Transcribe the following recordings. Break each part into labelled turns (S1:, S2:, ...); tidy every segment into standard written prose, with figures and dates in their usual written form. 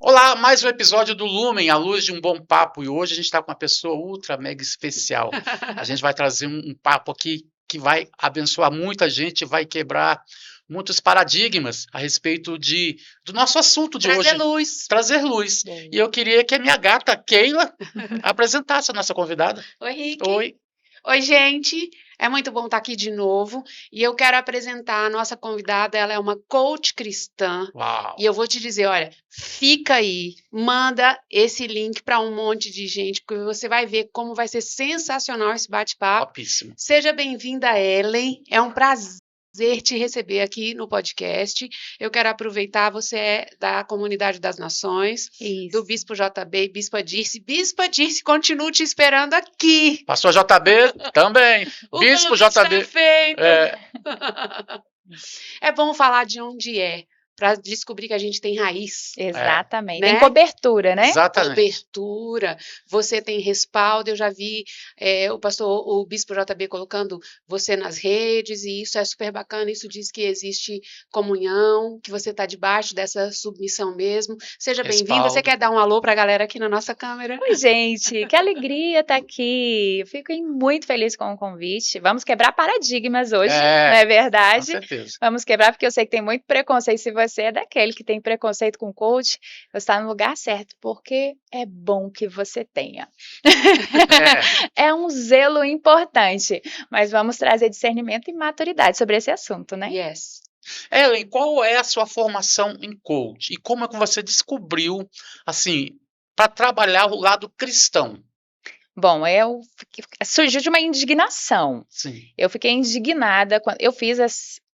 S1: Olá, mais um episódio do Lumen, à luz de um bom papo, e hoje a gente está com uma pessoa ultra mega especial. A gente vai trazer um papo aqui que vai abençoar muita gente, vai quebrar muitos paradigmas a respeito do nosso assunto de hoje. Trazer luz.
S2: Bem.
S1: E eu queria que a minha gata Keila apresentasse a nossa convidada.
S2: Oi, Rick.
S1: Oi.
S2: Oi, gente. É muito bom estar aqui de novo. E eu quero apresentar a nossa convidada. Ela é uma coach cristã.
S1: Uau.
S2: E eu vou te dizer, olha, fica aí, manda esse link para um monte de gente, porque você vai ver como vai ser sensacional esse bate-papo.
S1: Topíssimo.
S2: Seja bem-vinda, Ellen. É um prazer te receber aqui no podcast. Eu quero aproveitar, você é da Comunidade das Nações, do Bispo JB e Bispa Dirce. Bispa Dirce, continuo te esperando aqui.
S1: Pastor JB também.
S2: O
S1: Bispo
S2: convite
S1: JB.
S2: está feito.
S1: É,
S2: É bom falar de onde é, para descobrir que a gente tem raiz,
S3: Exatamente.
S2: né?
S3: Tem cobertura, né?
S1: exatamente.
S2: cobertura, você tem respaldo. Eu já vi o Bispo JB colocando você nas redes, e isso é super bacana. Isso diz que existe comunhão, que você está debaixo dessa submissão mesmo. Seja bem-vinda.
S1: Respaldo.
S2: Você quer dar um alô para a galera aqui na nossa câmera?
S3: Oi, gente, que alegria estar aqui. Eu fico muito feliz com o convite. Vamos quebrar paradigmas hoje,
S1: É,
S3: não é
S1: Com
S3: verdade?
S1: certeza.
S3: Vamos quebrar, porque eu sei que tem muito preconceito. Se você é daquele que tem preconceito com coach, você está no lugar certo, porque é bom que você tenha. É um zelo importante, mas vamos trazer discernimento e maturidade sobre esse assunto, né?
S2: Yes.
S1: Ellen, qual é a sua formação em coach? E como é que você descobriu, assim, para trabalhar o lado cristão?
S3: Bom, surgiu de uma indignação.
S1: Sim.
S3: Eu fiquei indignada quando eu fiz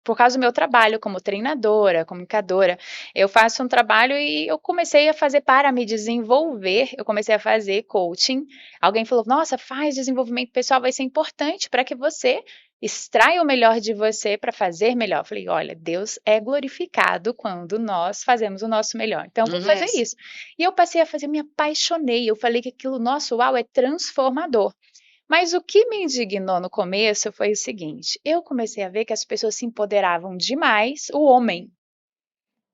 S3: por causa do meu trabalho como treinadora, comunicadora. Eu faço um trabalho e eu comecei a fazer para me desenvolver. Eu comecei a fazer coaching. Alguém falou: "Nossa, faz desenvolvimento pessoal, vai ser importante para que você extraia o melhor de você para fazer melhor." Eu falei: "Olha, Deus é glorificado quando nós fazemos o nosso melhor. Então, eu vou fazer
S2: Yes.
S3: isso." E eu passei a fazer, me apaixonei. Eu falei que aquilo, nosso, uau, é transformador. Mas o que me indignou no começo foi o seguinte: eu comecei a ver que as pessoas se empoderavam demais, o homem.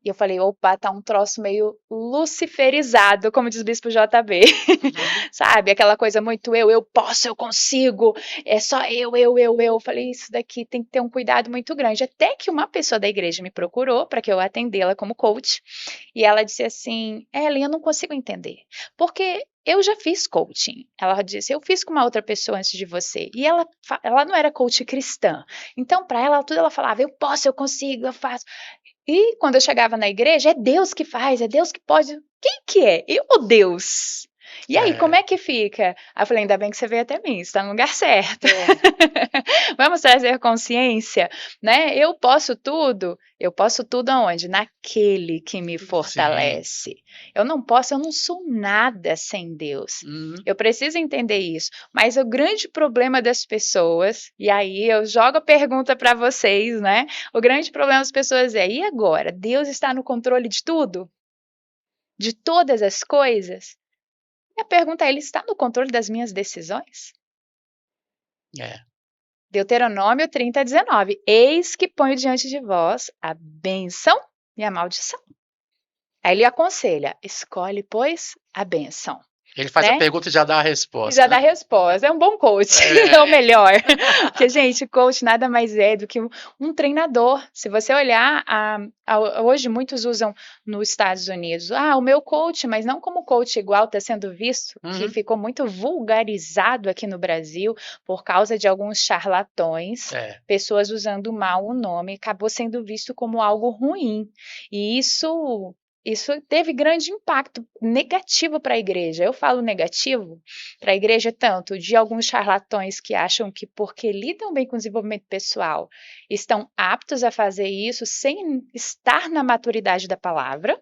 S3: E eu falei: opa, tá um troço meio luciferizado, como diz o Bispo JB. Sabe? Aquela coisa muito eu posso, eu consigo, é só eu. Eu falei: isso daqui tem que ter um cuidado muito grande. Até que uma pessoa da igreja me procurou para que eu atendê-la como coach. E ela disse assim: Ellen, eu não consigo entender. Porque eu já fiz coaching. Ela disse: eu fiz com uma outra pessoa antes de você. E ela não era coach cristã. Então, para ela, tudo ela falava: eu posso, eu consigo, eu faço. E quando eu chegava na igreja, é Deus que faz, é Deus que pode. Quem que é? Eu ou Deus? E aí, como é que fica? Aí eu falei: ainda bem que você veio até mim, você está no lugar certo. Vamos trazer consciência, né? Eu posso tudo aonde? Naquele que me fortalece. Eu não sou nada sem Deus. Eu preciso entender isso. Mas o grande problema das pessoas, e aí eu jogo a pergunta para vocês, né? O grande problema das pessoas é: e agora? Deus está no controle de tudo? De todas as coisas? E a pergunta é: ele está no controle das minhas decisões?
S1: É.
S3: Deuteronômio 30:19. Eis que ponho diante de vós a bênção e a maldição. Aí ele aconselha: escolhe, pois, a bênção.
S1: Ele faz
S3: Né?
S1: a pergunta e já dá a resposta.
S3: Já dá a resposta. É um bom coach, é o melhor. Porque, gente, coach nada mais é do que um treinador. Se você olhar, hoje muitos usam nos Estados Unidos: o meu coach, mas não como coach igual está sendo visto, que ficou muito vulgarizado aqui no Brasil por causa de alguns charlatões, pessoas usando mal o nome, acabou sendo visto como algo ruim. E isso teve grande impacto negativo para a igreja. Eu falo negativo para a igreja tanto de alguns charlatões que acham que, porque lidam bem com o desenvolvimento pessoal, estão aptos a fazer isso sem estar na maturidade da palavra,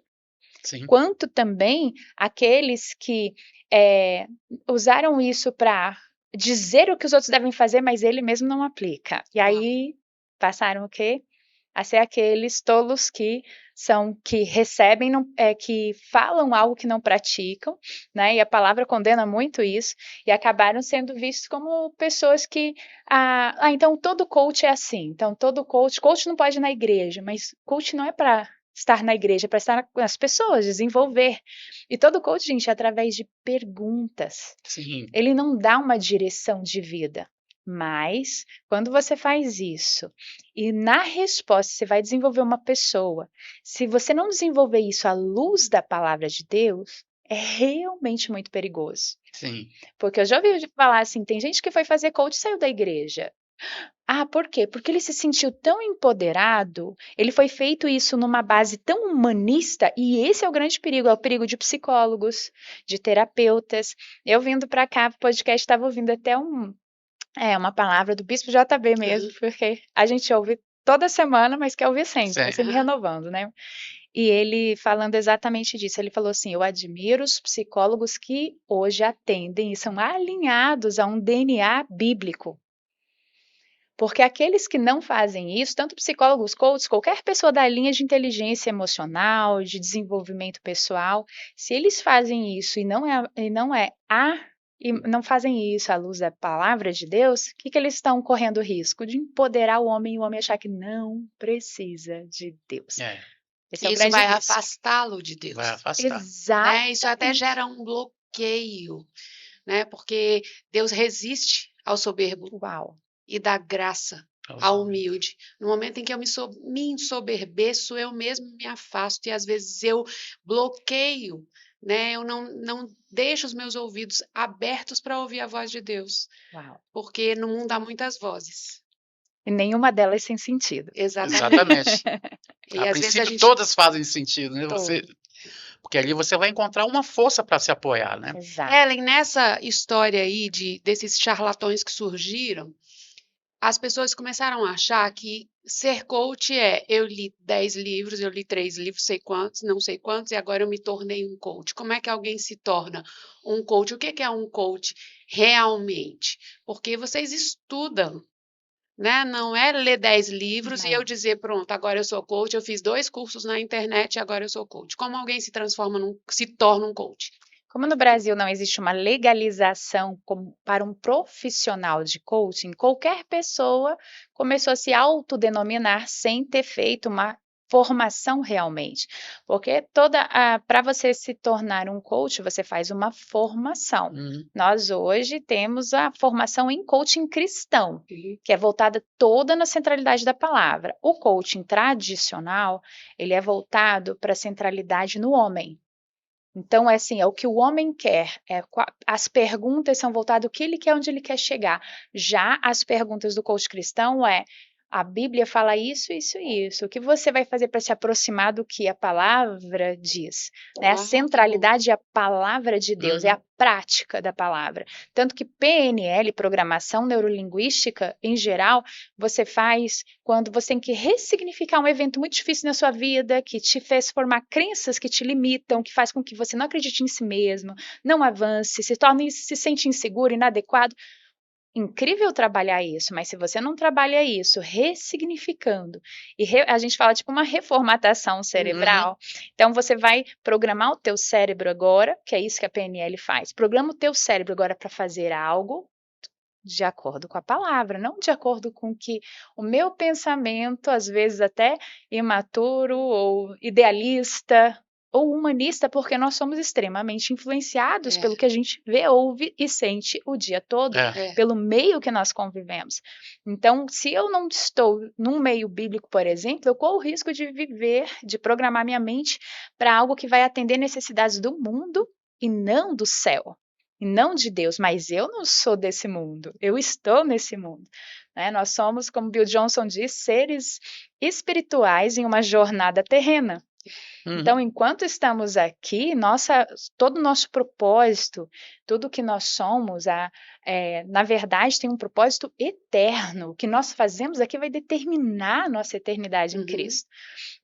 S3: quanto também aqueles que usaram isso para dizer o que os outros devem fazer, mas ele mesmo não aplica. E
S2: Uau.
S3: aí passaram o quê? A ser aqueles tolos que recebem, que falam algo que não praticam, né? E a palavra condena muito isso, e acabaram sendo vistos como pessoas que, então todo coach é assim, então todo coach não pode ir na igreja, mas coach não é para estar na igreja, é para estar com as pessoas, desenvolver. E todo coach, gente, é através de perguntas.
S1: Sim.
S3: Ele não dá uma direção de vida, mas quando você faz isso e na resposta você vai desenvolver uma pessoa, se você não desenvolver isso à luz da palavra de Deus, é realmente muito perigoso.
S1: Sim.
S3: Porque eu já ouvi falar assim, tem gente que foi fazer coach e saiu da igreja. Por quê? Porque ele se sentiu tão empoderado, ele foi feito isso numa base tão humanista, e esse é o grande perigo, é o perigo de psicólogos, de terapeutas. Eu vindo para cá, o podcast, estava ouvindo até uma palavra do Bispo JB mesmo, porque a gente ouve toda semana, mas quer ouvir sempre, vai sempre renovando, né? E ele falando exatamente disso, ele falou assim, eu admiro os psicólogos que hoje atendem e são alinhados a um DNA bíblico. Porque aqueles que não fazem isso, tanto psicólogos, coaches, qualquer pessoa da linha de inteligência emocional, de desenvolvimento pessoal, se eles fazem isso e não fazem isso à luz da palavra de Deus, o que eles estão correndo risco? De empoderar o homem e o homem achar que não precisa de Deus. Esse é o
S2: Isso
S3: grande
S2: vai
S3: risco.
S2: afastá-lo de Deus.
S1: Vai afastar.
S3: Exato.
S2: Né? Isso até gera um bloqueio, né? Porque Deus resiste ao soberbo
S3: Uau.
S2: e dá graça ao humilde. No momento em que eu me ensoberbeço, eu mesmo me afasto e às vezes eu bloqueio, né? Eu não deixo os meus ouvidos abertos para ouvir a voz de Deus.
S3: Uau.
S2: Porque no mundo há muitas vozes.
S3: E nenhuma delas sem sentido.
S1: Exatamente.
S2: E
S1: A
S2: às vezes
S1: princípio, todas fazem sentido, né? Porque ali você vai encontrar uma força para se apoiar, né?
S3: Exato.
S2: Ellen, nessa história aí desses charlatões que surgiram, as pessoas começaram a achar que ser coach eu li 10 livros, eu li 3 livros, não sei quantos, e agora eu me tornei um coach. Como é que alguém se torna um coach? O que é um coach realmente? Porque vocês estudam, né? Não é ler 10 livros e eu dizer, pronto, agora eu sou coach, eu fiz 2 cursos na internet e agora eu sou coach. Como alguém se torna um coach?
S3: Como no Brasil não existe uma legalização para um profissional de coaching, qualquer pessoa começou a se autodenominar sem ter feito uma formação realmente. Porque para você se tornar um coach, você faz uma formação. Nós hoje temos a formação em coaching cristão, que é voltada toda na centralidade da palavra. O coaching tradicional, ele é voltado para a centralidade no homem. Então, é assim, é o que o homem quer, as perguntas são voltadas ao que ele quer, onde ele quer chegar. Já as perguntas do coach cristão a Bíblia fala isso, isso e isso. O que você vai fazer para se aproximar do que a palavra diz? Né? A centralidade é a palavra de Deus, é a prática da palavra. Tanto que PNL, programação neurolinguística, em geral, você faz quando você tem que ressignificar um evento muito difícil na sua vida, que te fez formar crenças que te limitam, que faz com que você não acredite em si mesmo, não avance, se sente inseguro, inadequado. Incrível trabalhar isso, mas se você não trabalha isso, ressignificando, a gente fala tipo uma reformatação cerebral, então você vai programar o teu cérebro agora, que é isso que a PNL faz, programa o teu cérebro agora para fazer algo de acordo com a palavra, não de acordo com que o meu pensamento, às vezes até imaturo ou idealista, ou humanista, porque nós somos extremamente influenciados pelo que a gente vê, ouve e sente o dia todo, pelo meio que nós convivemos. Então, se eu não estou num meio bíblico, por exemplo, eu corro o risco de programar minha mente para algo que vai atender necessidades do mundo e não do céu, e não de Deus, mas eu não sou desse mundo, eu estou nesse mundo. Né? Nós somos, como Bill Johnson diz, seres espirituais em uma jornada terrena.
S1: Uhum.
S3: Então, enquanto estamos aqui, todo o nosso propósito, tudo que nós somos, na verdade, tem um propósito eterno. O que nós fazemos aqui vai determinar a nossa eternidade em
S2: Uhum.
S3: Cristo.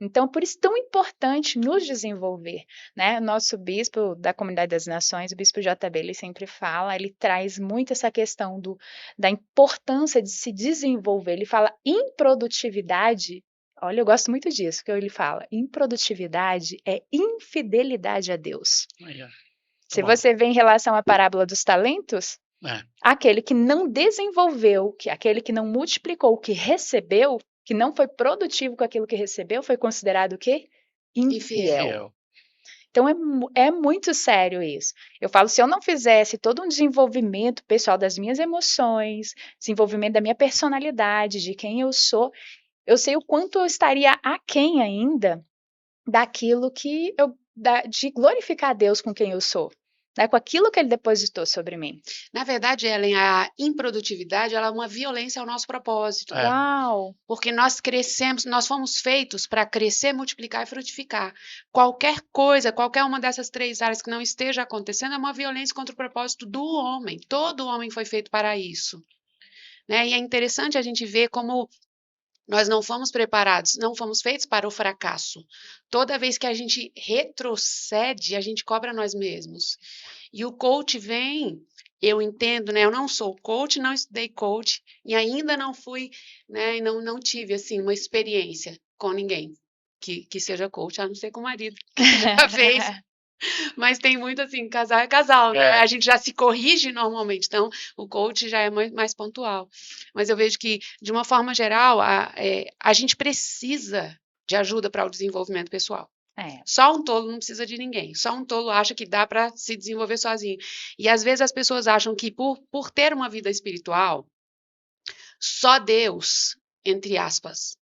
S3: Então, por isso, tão importante nos desenvolver, né? Nosso bispo da Comunidade das Nações, o bispo JB, ele sempre fala, ele traz muito essa questão da importância de se desenvolver. Ele fala improdutividade. Olha, eu gosto muito disso, que ele fala. Improdutividade é infidelidade a Deus.
S1: Aí, ó.
S3: Se
S1: Bom.
S3: você vê em relação à parábola dos talentos,
S1: É.
S3: aquele que não desenvolveu, aquele que não multiplicou o que recebeu, que não foi produtivo com aquilo que recebeu, foi considerado o quê? Infiel.
S1: Fiel.
S3: Então é muito sério isso. Eu falo, se eu não fizesse todo um desenvolvimento pessoal das minhas emoções, desenvolvimento da minha personalidade, de quem eu sou, eu sei o quanto eu estaria aquém ainda daquilo de glorificar a Deus com quem eu sou, né? Com aquilo que Ele depositou sobre mim.
S2: Na verdade, Ellen, a improdutividade ela é uma violência ao nosso propósito.
S1: É.
S3: Uau!
S2: Porque nós crescemos, nós fomos feitos para crescer, multiplicar e frutificar. Qualquer coisa, qualquer uma dessas 3 áreas que não esteja acontecendo é uma violência contra o propósito do homem. Todo homem foi feito para isso. Né? E é interessante a gente ver como nós não fomos preparados, não fomos feitos para o fracasso. Toda vez que a gente retrocede, a gente cobra nós mesmos. E o coach vem, eu entendo, né? Eu não sou coach, não estudei coach e ainda não fui, né? E não tive assim uma experiência com ninguém que seja coach, a não ser com o marido que nunca fez. Mas tem muito assim, casal é casal, né?
S1: É.
S2: A gente já se corrige normalmente, então o coach já é mais pontual. Mas eu vejo que, de uma forma geral, a gente precisa de ajuda para o desenvolvimento pessoal.
S3: É.
S2: Só um tolo não precisa de ninguém. Só um tolo acha que dá para se desenvolver sozinho. E às vezes as pessoas acham que por ter uma vida espiritual, só Deus, entre aspas,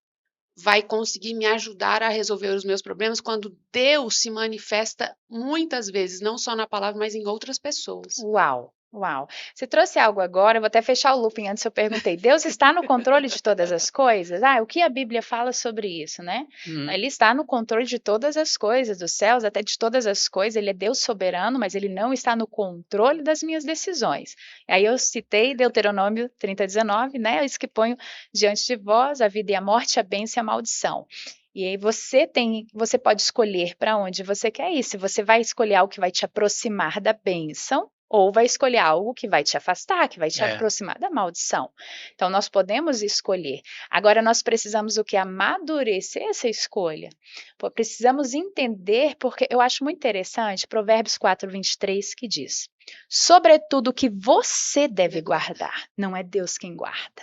S2: vai conseguir me ajudar a resolver os meus problemas quando Deus se manifesta muitas vezes, não só na palavra, mas em outras pessoas.
S3: Uau, uau. Você trouxe algo agora, eu vou até fechar o looping antes eu perguntei. Deus está no controle de todas as coisas? O que a Bíblia fala sobre isso, né?
S1: Uhum.
S3: Ele está no controle de todas as coisas, dos céus, até de todas as coisas. Ele é Deus soberano, mas ele não está no controle das minhas decisões. Aí eu citei Deuteronômio 30:19, né? Eis que ponho diante de vós a vida e a morte, a bênção e a maldição. E aí você pode escolher para onde você quer ir. Se você vai escolher algo que vai te aproximar da bênção, ou vai escolher algo que vai te afastar, que vai te aproximar da maldição. Então, nós podemos escolher. Agora, nós precisamos o quê? Amadurecer essa escolha. Precisamos entender, porque eu acho muito interessante, Provérbios 4:23, que diz: sobretudo o que você deve guardar, não é Deus quem guarda.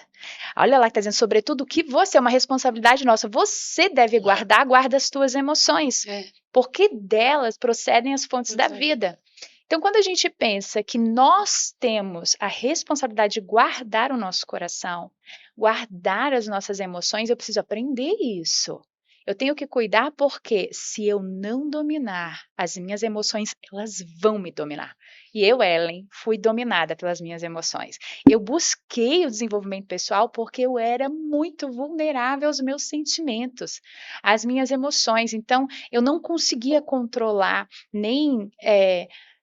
S3: Olha lá que está dizendo, sobretudo o que você, é uma responsabilidade nossa, você deve guardar, guarda as tuas emoções, porque delas procedem as fontes da vida. Então, quando a gente pensa que nós temos a responsabilidade de guardar o nosso coração, guardar as nossas emoções, eu preciso aprender isso. Eu tenho que cuidar porque se eu não dominar as minhas emoções, elas vão me dominar. E eu, Ellen, fui dominada pelas minhas emoções. Eu busquei o desenvolvimento pessoal porque eu era muito vulnerável aos meus sentimentos, às minhas emoções. Então, eu não conseguia controlar nem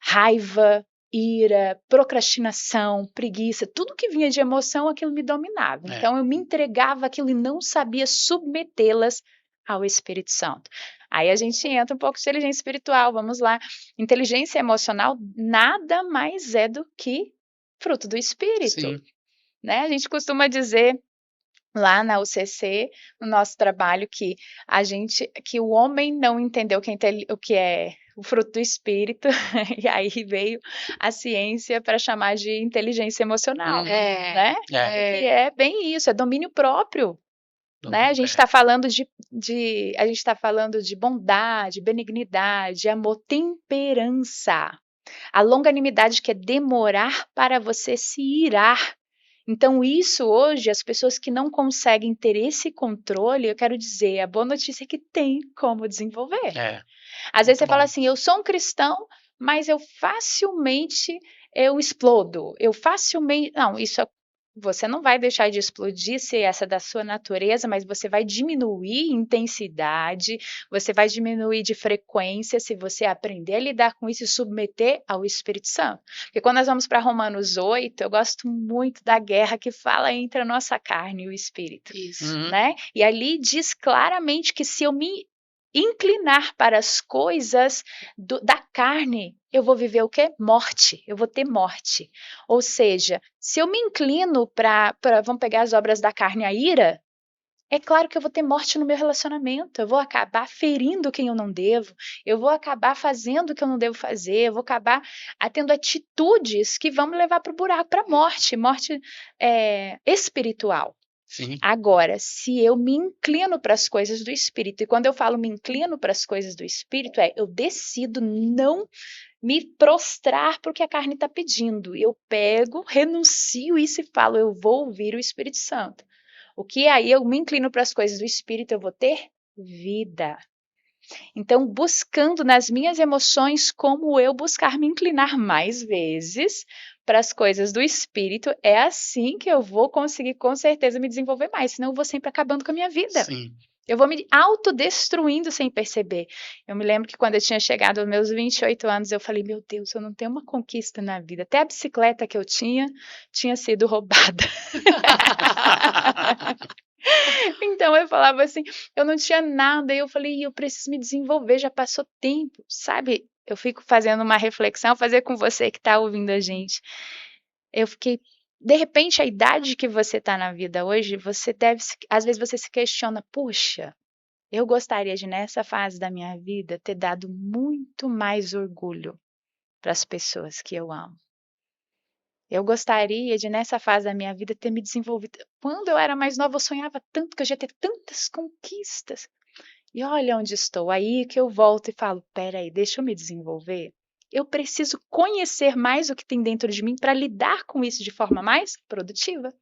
S3: raiva, ira, procrastinação, preguiça, tudo que vinha de emoção, aquilo me dominava. Então, eu me entregava àquilo e não sabia submetê-las ao Espírito Santo. Aí a gente entra um pouco de inteligência espiritual, vamos lá. Inteligência emocional nada mais é do que fruto do Espírito.
S1: Sim.
S3: Né? A gente costuma dizer lá na UCC, no nosso trabalho, que o homem não entendeu o que é o fruto do Espírito, e aí veio a ciência para chamar de inteligência emocional, né? Que é bem isso, é domínio próprio. Né? A gente está falando a gente está falando de bondade, benignidade, amor, temperança, a longanimidade, que é demorar para você se irar. Então, isso hoje, as pessoas que não conseguem ter esse controle, eu quero dizer, a boa notícia é que tem como desenvolver. Às vezes você fala assim, eu sou um cristão, mas eu facilmente explodo, não, isso Você não vai deixar de explodir se essa é da sua natureza, mas você vai diminuir intensidade, você vai diminuir de frequência se você aprender a lidar com isso e submeter ao Espírito Santo. Porque quando nós vamos para Romanos 8, eu gosto muito da guerra que fala entre a nossa carne e o Espírito,
S2: Isso.
S3: né? E ali diz claramente que se eu me inclinar para as coisas da carne, eu vou viver o quê? Morte, eu vou ter morte. Ou seja, se eu me inclino para, vamos pegar as obras da carne, a ira, é claro que eu vou ter morte no meu relacionamento, eu vou acabar ferindo quem eu não devo, eu vou acabar fazendo o que eu não devo fazer, eu vou acabar tendo atitudes que vão me levar para o buraco, para a morte, espiritual.
S1: Sim.
S3: Agora, se eu me inclino para as coisas do Espírito, e quando eu falo me inclino para as coisas do Espírito, eu decido não me prostrar para o que a carne está pedindo. Eu pego, renuncio isso e falo, eu vou ouvir o Espírito Santo. O que aí eu me inclino para as coisas do Espírito, eu vou ter vida. Então, buscando nas minhas emoções como eu buscar me inclinar mais vezes para as coisas do Espírito, é assim que eu vou conseguir com certeza me desenvolver mais, senão eu vou sempre acabando com a minha vida.
S1: Sim.
S3: Eu vou me autodestruindo sem perceber. Eu me lembro que quando eu tinha chegado aos meus 28 anos, eu falei, meu Deus, eu não tenho uma conquista na vida. Até a bicicleta que eu tinha sido roubada. Então eu falava assim, eu não tinha nada, e eu falei, eu preciso me desenvolver, já passou tempo, sabe? Eu fico fazendo uma reflexão, fazer com você que está ouvindo a gente. Eu fiquei, de repente, a idade que você está na vida hoje, você deve, às vezes você se questiona, puxa, eu gostaria de, nessa fase da minha vida, ter dado muito mais orgulho para as pessoas que eu amo. Eu gostaria de, nessa fase da minha vida, ter me desenvolvido. Quando eu era mais nova, eu sonhava tanto que eu já ia ter tantas conquistas. E olha onde estou. Aí que eu volto e falo, peraí, deixa eu me desenvolver. Eu preciso conhecer mais o que tem dentro de mim para lidar com isso de forma mais produtiva.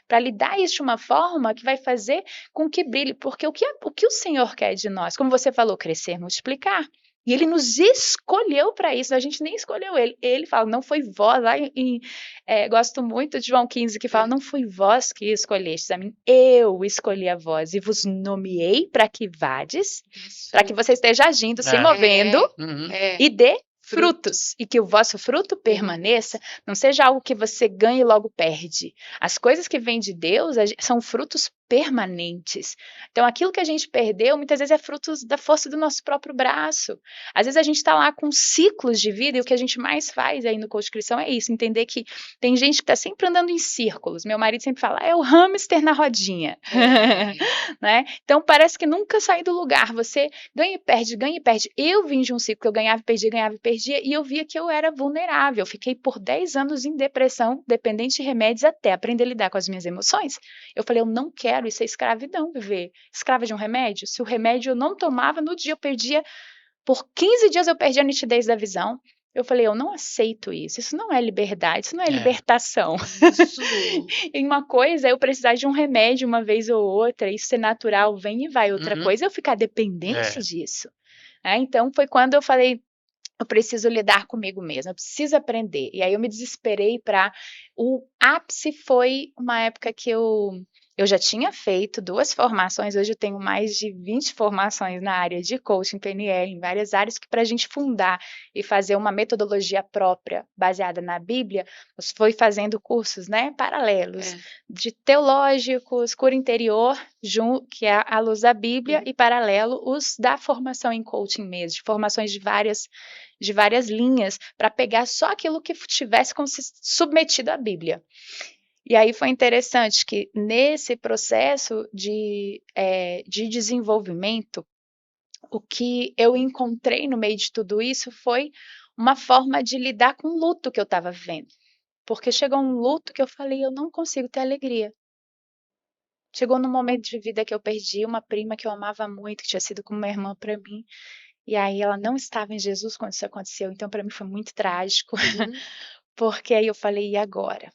S3: Para lidar isso de uma forma que vai fazer com que brilhe. Porque o que o Senhor quer de nós? Como você falou, crescer, multiplicar. E Ele nos escolheu para isso, a gente nem escolheu Ele. Ele fala, não foi vós, gosto muito de João 15, que fala, não foi vós que escolhestes a mim, eu escolhi a vós e vos nomeei para que vades, para que você esteja agindo, se movendo e dê frutos, e que o vosso fruto permaneça, não seja algo que você ganhe e logo perde. As coisas que vêm de Deus são frutos permanentes. Então, aquilo que a gente perdeu, muitas vezes é fruto da força do nosso próprio braço. Às vezes a gente está lá com ciclos de vida e o que a gente mais faz aí no Coach Cristão é isso, entender que tem gente que está sempre andando em círculos. Meu marido sempre fala, é o hamster na rodinha. Né? Então, parece que nunca sai do lugar. Você ganha e perde, ganha e perde. Eu vim de um ciclo que eu ganhava e perdia, e eu via que eu era vulnerável. Fiquei por 10 anos em depressão, dependente de remédios, até aprender a lidar com as minhas emoções. Eu falei, eu não quero, isso é escravidão, viver escrava de um remédio. Se o remédio eu não tomava, no dia eu perdia, por 15 dias eu perdi a nitidez da visão. Eu falei, eu não aceito isso, isso não é liberdade, isso não é libertação.
S2: Isso.
S3: E uma coisa é eu precisar de um remédio uma vez ou outra, isso ser natural, vem e vai. Outra coisa é eu ficar dependente disso. Então foi quando eu falei, eu preciso lidar comigo mesma, eu preciso aprender. E aí eu me desesperei para... O ápice foi uma época que eu já tinha feito 2 formações, hoje eu tenho mais de 20 formações na área de coaching, PNL, em várias áreas, que para a gente fundar e fazer uma metodologia própria, baseada na Bíblia, foi fazendo cursos, né, paralelos, de teológicos, cura interior, que é a luz da Bíblia, e paralelo os da formação em coaching mesmo, de formações de várias linhas, para pegar só aquilo que tivesse submetido à Bíblia. E aí foi interessante que nesse processo de desenvolvimento, o que eu encontrei no meio de tudo isso foi uma forma de lidar com o luto que eu estava vivendo. Porque chegou um luto que eu falei, eu não consigo ter alegria. Chegou num momento de vida que eu perdi uma prima que eu amava muito, que tinha sido como uma irmã para mim. E aí ela não estava em Jesus quando isso aconteceu, então para mim foi muito trágico, porque aí eu falei, e agora?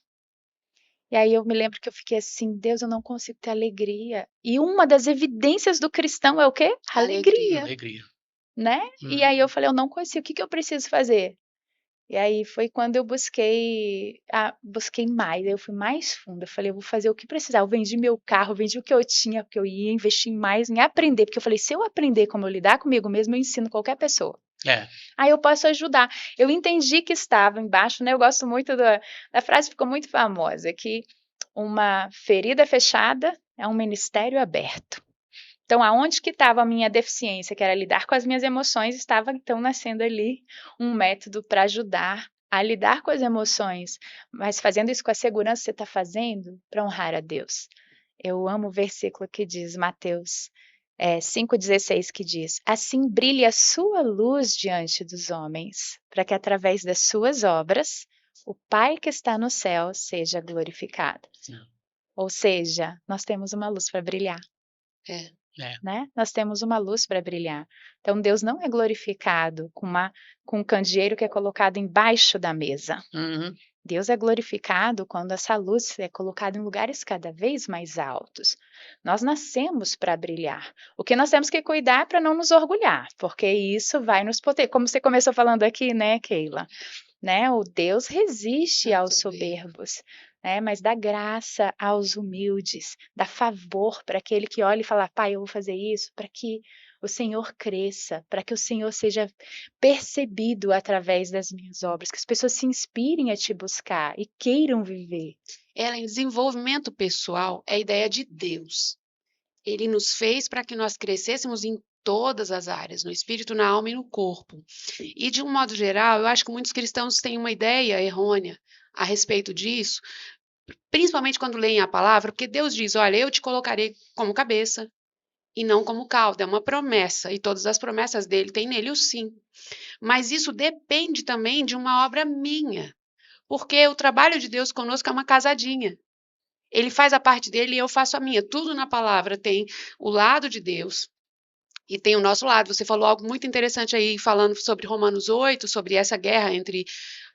S3: E aí eu me lembro que eu fiquei assim, Deus, eu não consigo ter alegria. E uma das evidências do cristão é o quê? Alegria.
S1: Alegria.
S3: Né? E aí eu falei, eu não consigo, o que eu preciso fazer? E aí foi quando eu busquei mais, eu fui mais fundo, eu falei, eu vou fazer o que precisar, eu vendi meu carro, vendi o que eu tinha, porque eu ia investir mais em aprender, porque eu falei, se eu aprender como eu lidar comigo mesmo, eu ensino qualquer pessoa.
S1: É.
S3: Aí eu posso ajudar. Eu entendi que estava embaixo, né? Eu gosto muito da frase, ficou muito famosa, que uma ferida fechada é um ministério aberto. Então, aonde que estava a minha deficiência, que era lidar com as minhas emoções, estava então nascendo ali um método para ajudar a lidar com as emoções, mas fazendo isso com a segurança que você está fazendo para honrar a Deus. Eu amo o versículo que diz, Mateus 5,16, que diz: assim brilhe a sua luz diante dos homens, para que através das suas obras o Pai que está no céu seja glorificado.
S1: Sim.
S3: Ou seja, nós temos uma luz para brilhar.
S2: É.
S3: Né? Nós temos uma luz para brilhar. Então Deus não é glorificado com um candeeiro que é colocado embaixo da mesa.
S1: Uhum.
S3: Deus é glorificado quando essa luz é colocada em lugares cada vez mais altos. Nós nascemos para brilhar. O que nós temos que cuidar é para não nos orgulhar, porque isso vai nos poder. Como você começou falando aqui, né, Keila? Né? O Deus resiste aos soberbos, né? Mas dá graça aos humildes, dá favor para aquele que olha e fala, pai, eu vou fazer isso para que o Senhor cresça, para que o Senhor seja percebido através das minhas obras, que as pessoas se inspirem a te buscar e queiram viver.
S2: Ellen, desenvolvimento pessoal é a ideia de Deus. Ele nos fez para que nós crescêssemos em todas as áreas, no espírito, na alma e no corpo. E, de um modo geral, eu acho que muitos cristãos têm uma ideia errônea a respeito disso, principalmente quando leem a palavra, porque Deus diz, olha, eu te colocarei como cabeça e não como cauda, é uma promessa, e todas as promessas dele têm nele o sim. Mas isso depende também de uma obra minha, porque o trabalho de Deus conosco é uma casadinha. Ele faz a parte dele e eu faço a minha. Tudo na palavra tem o lado de Deus e tem o nosso lado. Você falou algo muito interessante aí, falando sobre Romanos 8, sobre essa guerra entre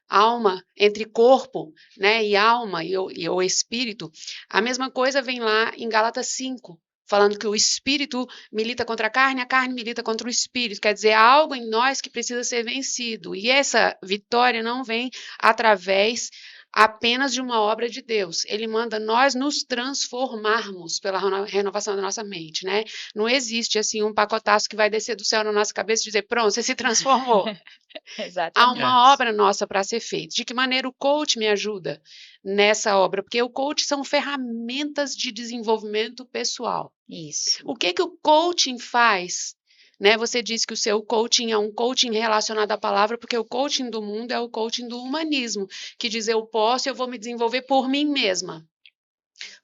S2: alma, entre corpo, né, e alma e o espírito. A mesma coisa vem lá em Gálatas 5, falando que o espírito milita contra a carne milita contra o espírito. Quer dizer, há algo em nós que precisa ser vencido. E essa vitória não vem através apenas de uma obra de Deus. Ele manda nós nos transformarmos pela renovação da nossa mente, né? Não existe assim um pacotaço que vai descer do céu na nossa cabeça e dizer, pronto, você se transformou. Há
S3: Exatamente.
S2: uma obra nossa para ser feita. De que maneira o coach me ajuda nessa obra? Porque o coach são ferramentas de desenvolvimento pessoal.
S3: Isso.
S2: O que o coaching faz? Né? Você disse que o seu coaching é um coaching relacionado à palavra, porque o coaching do mundo é o coaching do humanismo, que diz eu posso e eu vou me desenvolver por mim mesma.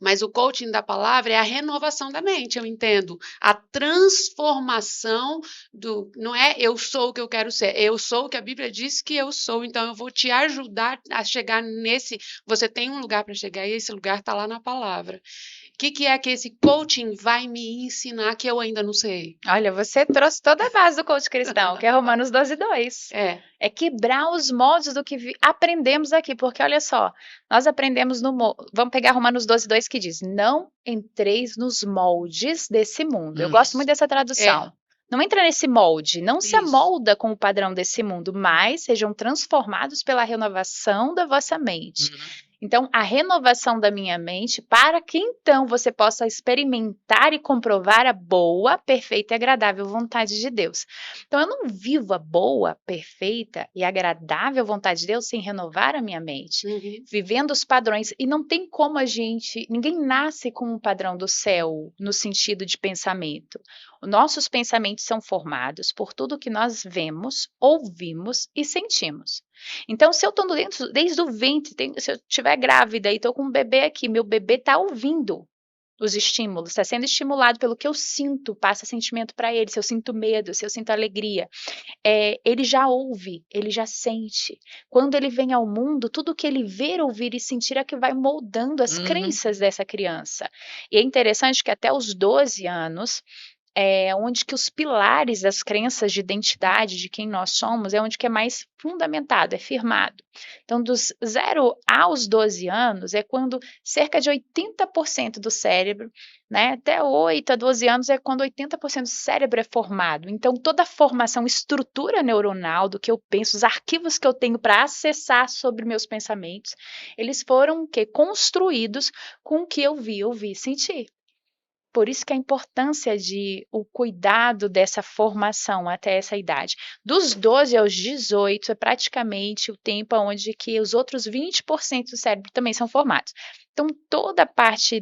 S2: Mas o coaching da palavra é a renovação da mente, eu entendo. A transformação do... Não é eu sou o que eu quero ser, eu sou o que a Bíblia diz que eu sou, então eu vou te ajudar a chegar nesse... Você tem um lugar para chegar e esse lugar está lá na palavra. O que é que esse coaching vai me ensinar que eu ainda não sei?
S3: Olha, você trouxe toda a base do coach cristão, que é Romanos 12:2. É quebrar os moldes do que aprendemos aqui, porque olha só, nós aprendemos vamos pegar Romanos 12:2 que diz, não entreis nos moldes desse mundo. Eu gosto muito dessa tradução. Não entra nesse molde, não se amolda com o padrão desse mundo, mas sejam transformados pela renovação da vossa mente. Então, a renovação da minha mente, para que então você possa experimentar e comprovar a boa, perfeita e agradável vontade de Deus. Então, eu não vivo a boa, perfeita e agradável vontade de Deus sem renovar a minha mente, vivendo os padrões. E não tem como ninguém nasce com um padrão do céu no sentido de pensamento. Nossos pensamentos são formados por tudo que nós vemos, ouvimos e sentimos. Então, se eu estou dentro, desde o ventre, se eu estiver grávida e estou com um bebê aqui, meu bebê está ouvindo os estímulos, está sendo estimulado pelo que eu sinto, passa sentimento para ele, se eu sinto medo, se eu sinto alegria. Ele já ouve, ele já sente. Quando ele vem ao mundo, tudo que ele ver, ouvir e sentir é que vai moldando as crenças dessa criança. E é interessante que até os 12 anos, onde que os pilares das crenças de identidade de quem nós somos é onde que é mais fundamentado, é firmado. Então, dos 0 aos 12 anos é quando cerca de 80% do cérebro, né, até 8 a 12 anos é quando 80% do cérebro é formado. Então, toda a formação, estrutura neuronal do que eu penso, os arquivos que eu tenho para acessar sobre meus pensamentos, eles foram construídos com o que eu vi, ouvi e senti. Por isso que a importância de o cuidado dessa formação até essa idade. Dos 12 aos 18 é praticamente o tempo onde que os outros 20% do cérebro também são formados. Então, toda a parte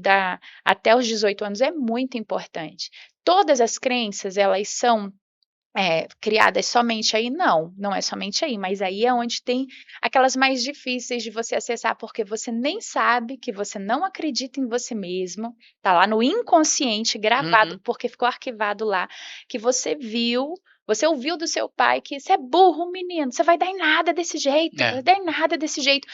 S3: até os 18 anos é muito importante. Todas as crenças, elas são criadas somente aí? Não, não é somente aí, mas aí é onde tem aquelas mais difíceis de você acessar, porque você nem sabe que você não acredita em você mesmo, tá lá no inconsciente gravado,
S1: Uhum.
S3: porque ficou arquivado lá, que você ouviu do seu pai que você é burro, menino, você vai dar em nada desse jeito, vai
S1: É.
S3: dar em nada desse jeito.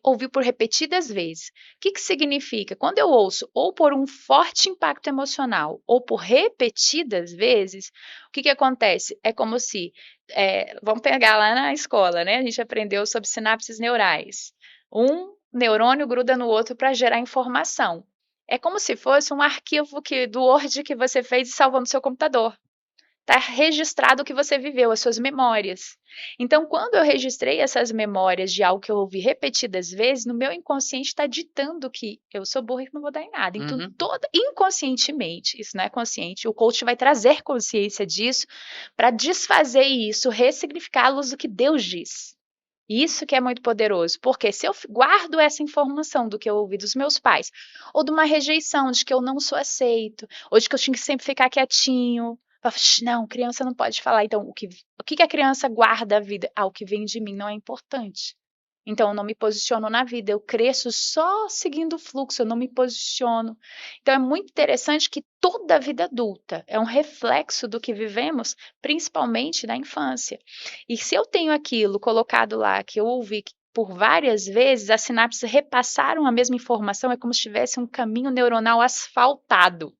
S3: Ouviu por repetidas vezes. O que que significa? Quando eu ouço ou por um forte impacto emocional ou por repetidas vezes, o que que acontece? É como se, vamos pegar lá na escola, né? A gente aprendeu sobre sinapses neurais. Um neurônio gruda no outro para gerar informação. É como se fosse um arquivo do Word que você fez e salvou no seu computador. Está registrado o que você viveu, as suas memórias. Então, quando eu registrei essas memórias de algo que eu ouvi repetidas vezes, no meu inconsciente está ditando que eu sou burra e que não vou dar em nada. Então,
S1: Uhum.
S3: inconscientemente, isso não é consciente, o coach vai trazer consciência disso para desfazer isso, ressignificar à luz do que Deus diz. Isso que é muito poderoso, porque se eu guardo essa informação do que eu ouvi dos meus pais, ou de uma rejeição, de que eu não sou aceito, ou de que eu tinha que sempre ficar quietinho, não, criança não pode falar. Então, o que a criança guarda a vida? O que vem de mim não é importante. Então, eu não me posiciono na vida, eu cresço só seguindo o fluxo, eu não me posiciono. Então, é muito interessante que toda a vida adulta é um reflexo do que vivemos, principalmente na infância. E se eu tenho aquilo colocado lá, que eu ouvi por várias vezes, as sinapses repassaram a mesma informação, é como se tivesse um caminho neuronal asfaltado.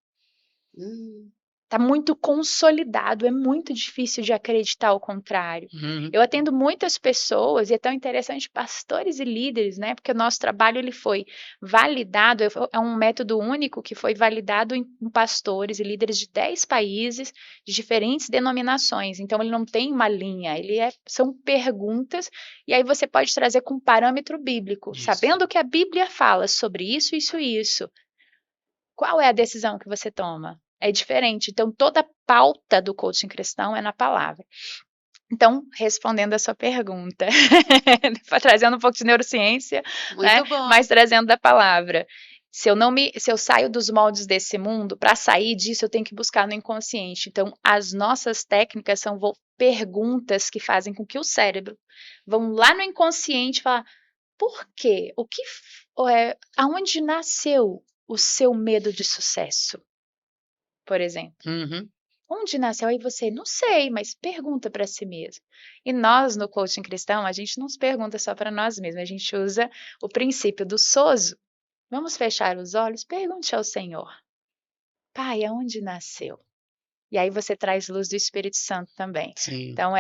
S2: Hum.
S3: Está muito consolidado, é muito difícil de acreditar ao contrário.
S1: Uhum.
S3: Eu atendo muitas pessoas, e é tão interessante, pastores e líderes, né? Porque o nosso trabalho ele foi validado, é um método único que foi validado em pastores e líderes de 10 países, de diferentes denominações. Então, ele não tem uma linha, são perguntas, e aí você pode trazer com parâmetro bíblico,
S1: Isso.
S3: sabendo que a Bíblia fala sobre isso, isso e isso. Qual é a decisão que você toma? É diferente. Então, toda a pauta do coaching cristão é na palavra. Então, respondendo a sua pergunta, trazendo um pouco de neurociência, né?
S2: Muito bom.
S3: Mas trazendo da palavra. Se eu saio dos moldes desse mundo, para sair disso, eu tenho que buscar no inconsciente. Então, as nossas técnicas são perguntas que fazem com que o cérebro vão lá no inconsciente e falar: por quê? Aonde nasceu o seu medo de sucesso, por exemplo?
S1: Uhum.
S3: Onde nasceu? Aí você, não sei, mas pergunta para si mesmo. E nós, no coaching cristão, a gente não se pergunta só para nós mesmos, a gente usa o princípio do sozo. Vamos fechar os olhos, pergunte ao Senhor: Pai, aonde nasceu? E aí você traz luz do Espírito Santo também.
S1: Sim.
S3: Então,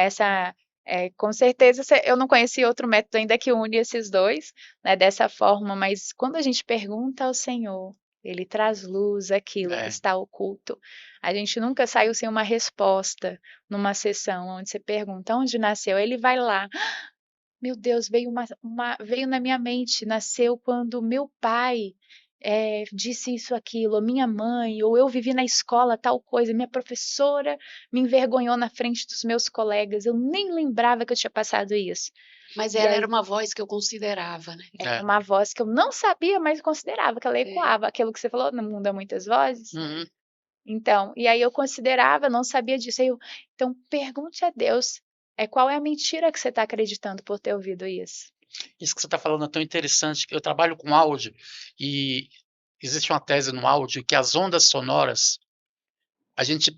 S3: com certeza, eu não conheci outro método ainda que une esses dois, né, dessa forma, mas quando a gente pergunta ao Senhor, Ele traz luz àquilo que está oculto. A gente nunca saiu sem uma resposta numa sessão onde você pergunta onde nasceu, ele vai lá. Meu Deus, veio na minha mente, nasceu quando meu pai disse isso, aquilo, ou minha mãe, ou eu vivi na escola tal coisa, minha professora me envergonhou na frente dos meus colegas, eu nem lembrava que eu tinha passado isso.
S2: Mas
S3: E
S2: ela
S3: aí-
S2: era uma voz que eu considerava, né?
S3: Era uma voz que eu não sabia, mas considerava que ela
S2: É.
S3: ecoava. Aquilo que você falou, no mundo há muitas vozes.
S1: Uhum.
S3: Então, e aí eu considerava, não sabia disso. Então, pergunte a Deus, qual é a mentira que você está acreditando por ter ouvido isso?
S1: Isso que você está falando é tão interessante, que eu trabalho com áudio e existe uma tese no áudio que as ondas sonoras, a gente,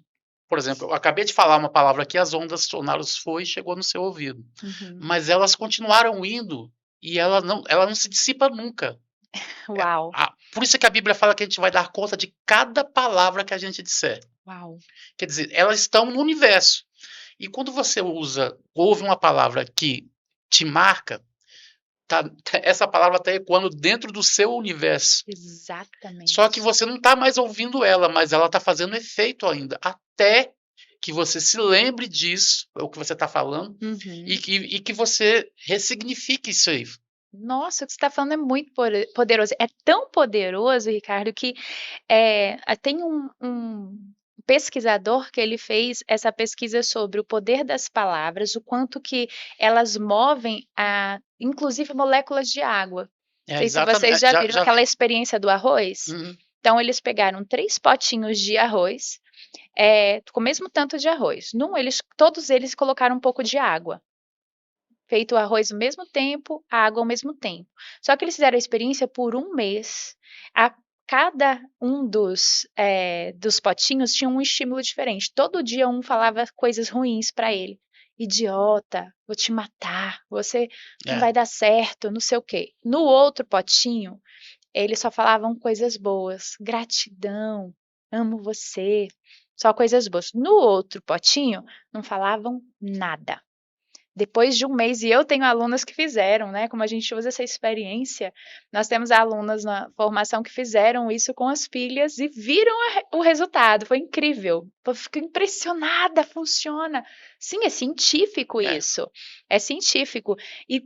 S1: por exemplo, eu acabei de falar uma palavra aqui, as ondas sonoras chegou no seu ouvido, mas elas continuaram indo e ela não se dissipa nunca.
S3: Uau!
S1: Por isso é que a Bíblia fala que a gente vai dar conta de cada palavra que a gente disser.
S3: Uau.
S1: Quer dizer, elas estão no universo. E quando você ouve uma palavra que te marca, essa palavra está ecoando dentro do seu universo. Só que
S3: Exatamente.
S1: você não está mais ouvindo ela, mas ela está fazendo efeito ainda, até que você se lembre disso, é o que você está falando,
S3: Uhum.
S1: e que você ressignifique isso aí.
S3: Nossa, o que você está falando é muito poderoso. É tão poderoso, Ricardo, que tem um pesquisador que ele fez essa pesquisa sobre o poder das palavras, o quanto que elas movem, inclusive, moléculas de água. Não
S1: É,
S3: sei se vocês
S1: exatamente.
S3: já viram aquela experiência do arroz.
S1: Uhum.
S3: Então, eles pegaram 3 potinhos de arroz, com o mesmo tanto de arroz. Todos eles colocaram um pouco de água. Feito o arroz ao mesmo tempo, a água ao mesmo tempo. Só que eles fizeram a experiência por 1 mês. Cada um dos potinhos tinha um estímulo diferente. Todo dia um falava coisas ruins para ele. Idiota, vou te matar, você não
S1: É,
S3: vai dar certo, não sei o quê. No outro potinho, eles só falavam coisas boas. Gratidão, amo você, só coisas boas. No outro potinho, não falavam nada. Depois de 1 mês, e eu tenho alunas que fizeram, né, como a gente usa essa experiência, nós temos alunas na formação que fizeram isso com as filhas e viram o resultado, foi incrível. Eu fico impressionada, funciona. Sim, é científico
S1: é,
S3: isso, é científico. E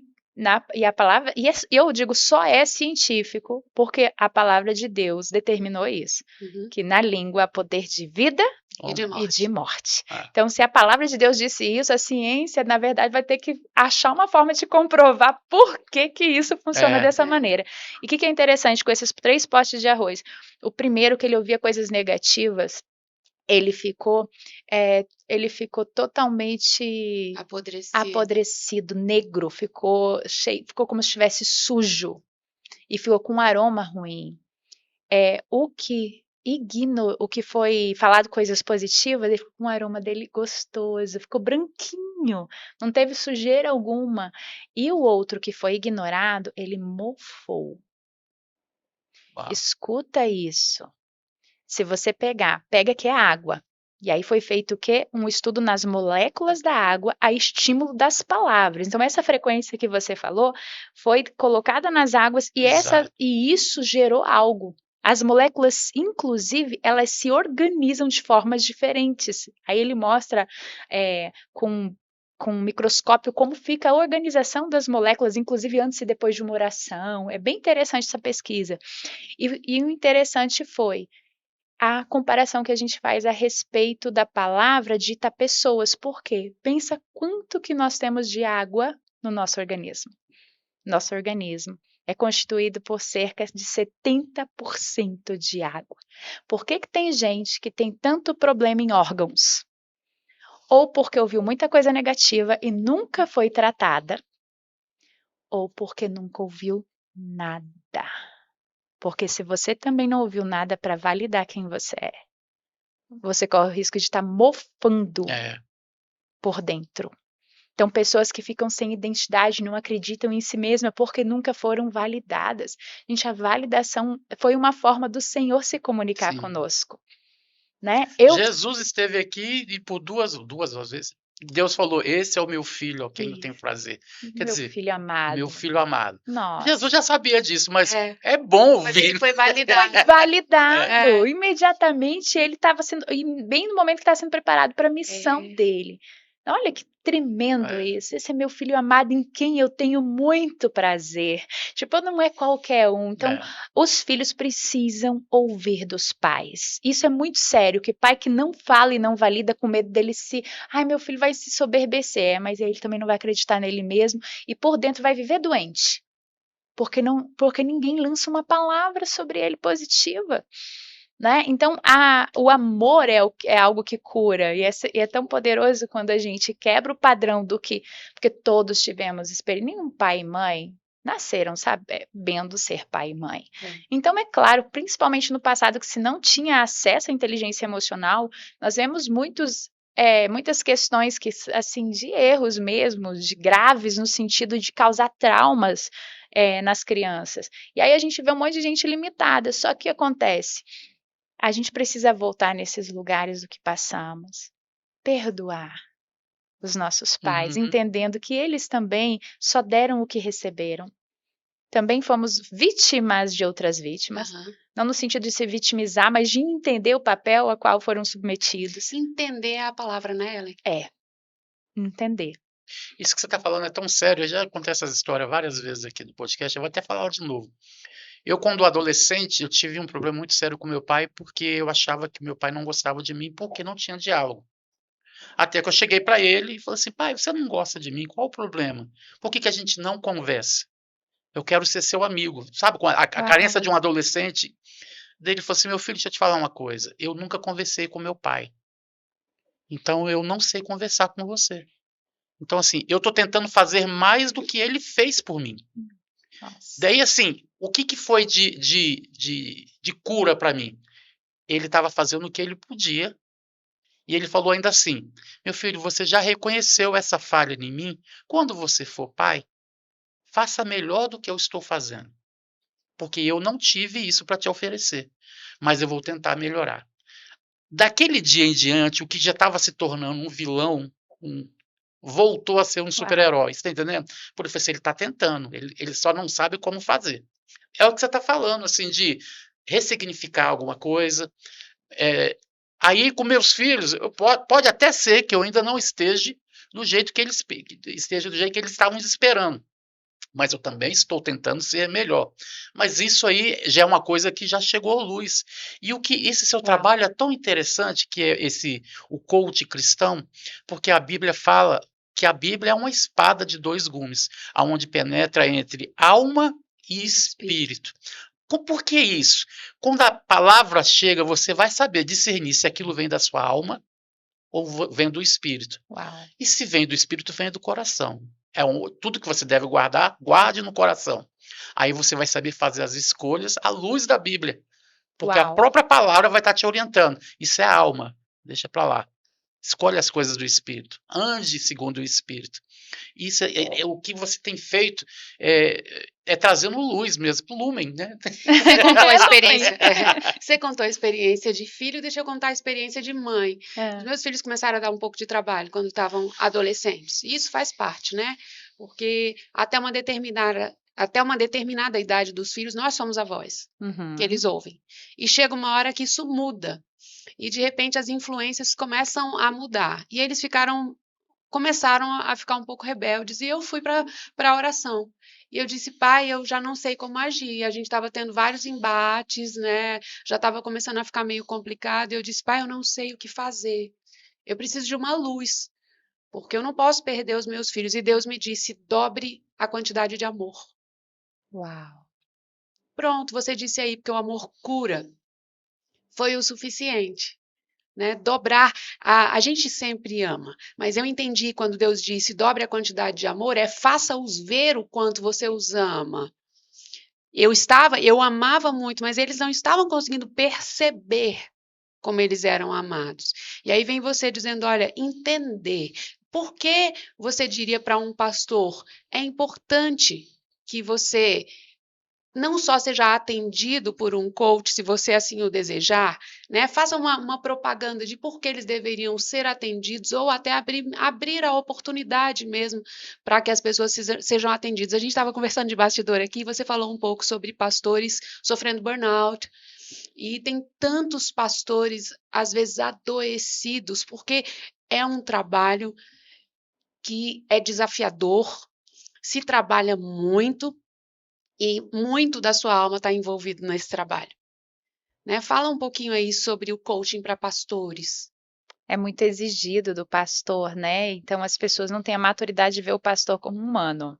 S3: a palavra, eu digo só é científico, porque a palavra de Deus determinou isso,
S2: Uhum.
S3: que na língua há poder de vida
S2: E de
S3: e de
S2: morte.
S3: morte.
S1: é.
S3: Então, se a palavra de Deus disse isso, a ciência, na verdade, vai ter que achar uma forma de comprovar por que que isso funciona
S1: É.
S3: dessa maneira. E o que é interessante com esses 3 potes de arroz? O primeiro, que ele ouvia coisas negativas, ele ficou totalmente apodrecido, negro, ficou como se estivesse sujo e ficou com um aroma ruim. O que foi falado coisas positivas, ele ficou com um aroma dele gostoso, ficou branquinho, não teve sujeira alguma. E o outro que foi ignorado, ele mofou.
S1: Uau.
S3: Escuta isso. Se você pega que é água. E aí foi feito o quê? Um estudo nas moléculas da água a estímulo das palavras. Então, essa frequência que você falou foi colocada nas águas
S1: Exato.
S3: e isso gerou algo. As moléculas, inclusive, elas se organizam de formas diferentes. Aí ele mostra com um microscópio como fica a organização das moléculas, inclusive antes e depois de uma oração. É bem interessante essa pesquisa. E o interessante foi a comparação que a gente faz a respeito da palavra dita a pessoas. Por quê? Pensa quanto que nós temos de água no nosso organismo. Nosso organismo é constituído por cerca de 70% de água. Por que que tem gente que tem tanto problema em órgãos? Ou porque ouviu muita coisa negativa e nunca foi tratada, ou porque nunca ouviu nada. Porque se você também não ouviu nada para validar quem você é, você corre o risco de estar mofando
S1: É.
S3: por dentro. Então, pessoas que ficam sem identidade, não acreditam em si mesma porque nunca foram validadas. Gente, a validação foi uma forma do Senhor se comunicar
S1: Sim.
S3: conosco, né?
S1: Jesus esteve aqui e por duas vezes Deus falou: esse é o meu filho, a quem eu tenho prazer. Quer
S3: Meu
S1: dizer,
S3: filho amado.
S1: meu filho amado.
S3: Nossa.
S1: Jesus já sabia disso, mas
S2: É.
S1: é bom
S2: Mas
S1: ouvir.
S2: ele foi validado.
S3: Foi validado.
S2: É.
S3: Imediatamente ele estava sendo, bem no momento que estava sendo preparado para a missão
S2: É.
S3: dele. Olha que tremendo
S1: É.
S3: isso. Esse é meu filho amado em quem eu tenho muito prazer. Tipo, não é qualquer um. Então,
S1: É.
S3: os filhos precisam ouvir dos pais. Isso é muito sério, que pai que não fala e não valida com medo dele ai, meu filho vai se soberbecer, mas ele também não vai acreditar nele mesmo e por dentro vai viver doente. Porque ninguém lança uma palavra sobre ele positiva, né? Então, o amor é algo que cura, e é tão poderoso quando a gente quebra o padrão porque todos tivemos experiência, nenhum pai e mãe nasceram sabendo ser pai e mãe. Então, é claro, principalmente no passado, que se não tinha acesso à inteligência emocional, nós vemos muitas questões assim, de erros mesmo, de graves, no sentido de causar traumas nas crianças. E aí a gente vê um monte de gente limitada. Só que acontece, A gente precisa voltar nesses lugares do que passamos, perdoar os nossos pais,
S1: Uhum.
S3: entendendo que eles também só deram o que receberam. Também fomos vítimas de outras vítimas,
S2: Aham.
S3: não no sentido de se vitimizar, mas de entender o papel a qual foram submetidos.
S2: Entender a palavra, né, Ellen?
S3: É, entender.
S1: Isso que você está falando é tão sério, eu já contei essas histórias várias vezes aqui no podcast, eu vou até falar de novo. Eu, quando adolescente, eu tive um problema muito sério com meu pai, porque eu achava que meu pai não gostava de mim, porque não tinha diálogo. Até que eu cheguei para ele e falei assim: pai, você não gosta de mim, qual o problema? Por que que a gente não conversa? Eu quero ser seu amigo. Sabe, a carência
S3: Uau,
S1: de um adolescente, dele falou assim: meu filho, deixa eu te falar uma coisa, eu nunca conversei com meu pai, então eu não sei conversar com você. Então, assim, eu estou tentando fazer mais do que ele fez por mim.
S3: nossa.
S1: Daí, assim, o que que foi de cura para mim? Ele estava fazendo o que ele podia, e ele falou ainda assim: meu filho, você já reconheceu essa falha em mim? Quando você for pai, faça melhor do que eu estou fazendo, porque eu não tive isso para te oferecer, mas eu vou tentar melhorar. Daquele dia em diante, o que já estava se tornando um vilão, um voltou a ser um
S3: Uau.
S1: super-herói, você tá entendendo? Porque eu falei assim, ele está tentando, ele só não sabe como fazer. É o que você está falando, assim, de ressignificar alguma coisa. É, aí, com meus filhos, pode até ser que eu ainda não esteja do jeito que eles estavam esperando. Mas eu também estou tentando ser melhor. Mas isso aí já é uma coisa que já chegou à luz. E o que esse seu
S3: Uau.
S1: trabalho é tão interessante, que é o coach cristão, porque a Bíblia fala que a Bíblia é uma espada de dois gumes, aonde penetra entre alma e espírito. Por que isso? Quando a palavra chega, você vai saber discernir se aquilo vem da sua alma ou vem do espírito.
S3: Uau.
S1: E se vem do espírito, vem do coração. Tudo que você deve guardar, guarde no coração. Aí você vai saber fazer as escolhas à luz da Bíblia. Porque a
S3: Uau.
S1: própria palavra vai estar te orientando. Isso é a alma. Deixa para lá. Escolhe as coisas do Espírito. Ande segundo o Espírito. Isso é o que você tem feito, trazendo luz mesmo, pro lumen, né?
S2: Você contou a experiência, você contou a experiência de filho, deixa eu contar a experiência de mãe. Os
S3: É.
S2: meus filhos começaram a dar um pouco de trabalho quando estavam adolescentes. E isso faz parte, né? Porque até uma determinada idade dos filhos, nós somos a voz que
S3: Uhum.
S2: eles ouvem. E chega uma hora que isso muda. E de repente as influências começam a mudar. E eles começaram a ficar um pouco rebeldes, e eu fui para a oração. E eu disse, pai, eu já não sei como agir. A gente estava tendo vários embates, né? Já estava começando a ficar meio complicado. E eu disse, pai, eu não sei o que fazer. Eu preciso de uma luz, porque eu não posso perder os meus filhos. E Deus me disse, dobre a quantidade de amor.
S3: Uau.
S2: Pronto, você disse aí, porque o amor cura. Foi o suficiente. Né, dobrar, a gente sempre ama, mas eu entendi quando Deus disse dobre a quantidade de amor, faça-os ver o quanto você os ama. Eu amava muito, mas eles não estavam conseguindo perceber como eles eram amados. E aí vem você dizendo, olha, entender. Por que você diria para um pastor, é importante que você não só seja atendido por um coach, se você assim o desejar, né? Faça uma propaganda de por que eles deveriam ser atendidos, ou até abrir a oportunidade mesmo para que as pessoas sejam atendidas. A gente estava conversando de bastidor aqui, você falou um pouco sobre pastores sofrendo burnout, e tem tantos pastores, às vezes, adoecidos, porque é um trabalho que é desafiador, se trabalha muito, e muito da sua alma está envolvido nesse trabalho, né? Fala um pouquinho aí sobre o coaching para pastores.
S3: É muito exigido do pastor, né? Então as pessoas não têm a maturidade de ver o pastor como humano.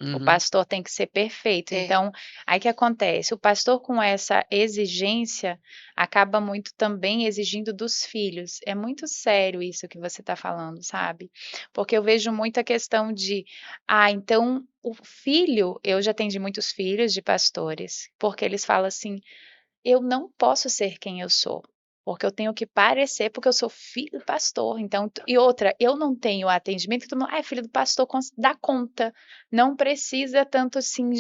S3: O
S1: Uhum.
S3: pastor tem que ser perfeito.
S2: É,
S3: Então, aí que acontece? O pastor com essa exigência acaba muito também exigindo dos filhos. É muito sério isso que você está falando, sabe? Porque eu vejo muita questão de, então o filho, eu já atendi muitos filhos de pastores, porque eles falam assim, eu não posso ser quem eu sou. porque eu tenho que parecer, porque eu sou filho do pastor. Então, e outra, eu não tenho atendimento, todo mundo, é filho do pastor, dá conta. Não precisa tanto assim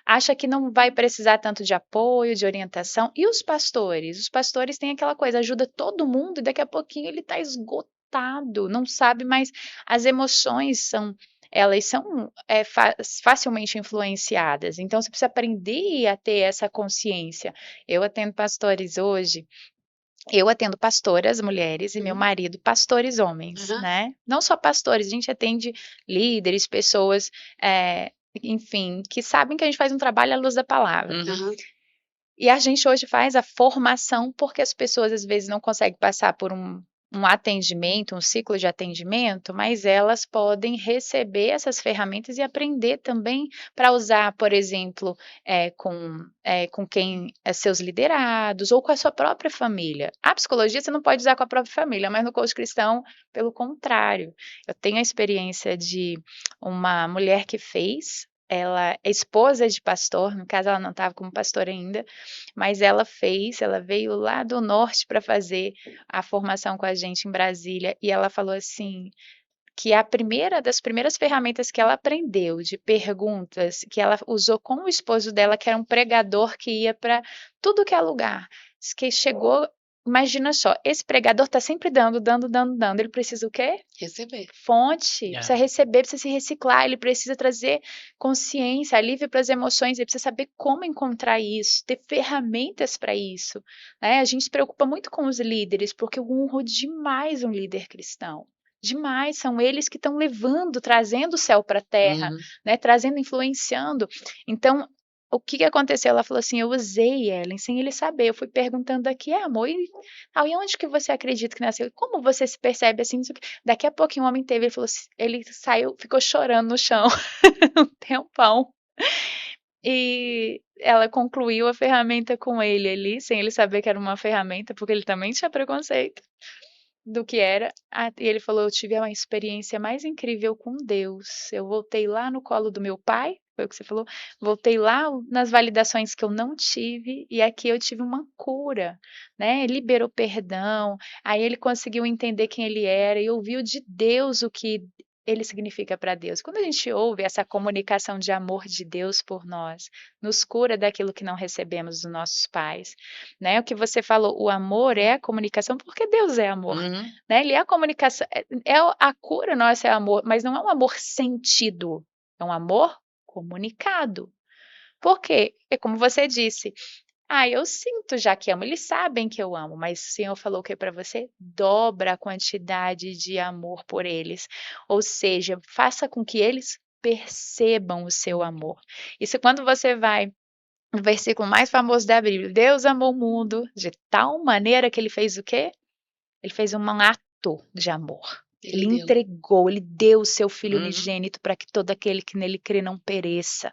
S3: acha que não vai precisar tanto de apoio, de orientação. E os pastores? Os pastores têm aquela coisa, ajuda todo mundo e daqui a pouquinho ele está esgotado, não sabe mais. As emoções elas são facilmente influenciadas. Então, você precisa aprender a ter essa consciência. Eu atendo pastores hoje. Eu atendo pastoras mulheres e meu
S2: Uhum.
S3: marido pastores homens,
S2: Aham.
S3: né? Não só pastores, a gente atende líderes, pessoas, enfim, que sabem que a gente faz um trabalho à luz da palavra.
S1: Uhum.
S2: Aham.
S3: E a gente hoje faz a formação porque as pessoas às vezes não conseguem passar por um atendimento, um ciclo de atendimento, mas elas podem receber essas ferramentas e aprender também para usar, por exemplo, com quem é seus liderados ou com a sua própria família. A psicologia você não pode usar com a própria família, mas no coach cristão, pelo contrário. Eu tenho a experiência de uma mulher que fez. Ela é esposa de pastor, no caso ela não estava como pastor ainda, mas ela veio lá do norte para fazer a formação com a gente em Brasília, e ela falou assim, que a primeira das primeiras ferramentas que ela aprendeu de perguntas, que ela usou com o esposo dela, que era um pregador que ia para tudo que é lugar, que chegou, imagina só, esse pregador está sempre dando, ele precisa o quê?
S2: Receber.
S3: Fonte, precisa receber, precisa se reciclar, ele precisa trazer consciência, alívio para as emoções, ele precisa saber como encontrar isso, ter ferramentas para isso, né? A gente se preocupa muito com os líderes, porque eu honro demais um líder cristão. Demais, são eles que estão levando, trazendo o céu para a terra,
S1: Uhum.
S3: né? Trazendo, influenciando. Então, o que aconteceu? Ela falou assim: eu usei Ellen sem ele saber. Eu fui perguntando aqui, amor, e onde que você acredita que nasceu? Como você se percebe assim? Daqui a pouquinho o homem teve, ele falou assim, ele saiu, ficou chorando no chão um tempão. E ela concluiu a ferramenta com ele ali, sem ele saber que era uma ferramenta, porque ele também tinha preconceito do que era. E ele falou: eu tive uma experiência mais incrível com Deus. Eu voltei lá no colo do meu pai, foi o que você falou, voltei lá nas validações que eu não tive, e aqui eu tive uma cura, né? Liberou perdão, aí ele conseguiu entender quem ele era e ouviu de Deus o que ele significa para Deus. Quando a gente ouve essa comunicação de amor de Deus por nós, nos cura daquilo que não recebemos dos nossos pais, né? O que você falou, o amor é a comunicação, porque Deus é amor,
S1: Uhum.
S3: né? Ele é a comunicação, a cura nossa é amor, mas não é um amor sentido, é um amor comunicado. Por quê? É como você disse, eu sinto já que amo, eles sabem que eu amo, mas o Senhor falou o que para você? Dobra a quantidade de amor por eles, ou seja, faça com que eles percebam o seu amor. Isso quando você vai no versículo mais famoso da Bíblia, Deus amou o mundo de tal maneira que ele fez o quê? Ele fez um ato de amor. Ele
S2: deu.
S3: entregou, ele deu o seu Filho
S1: Uhum.
S3: unigênito para que todo aquele que nele crê não pereça,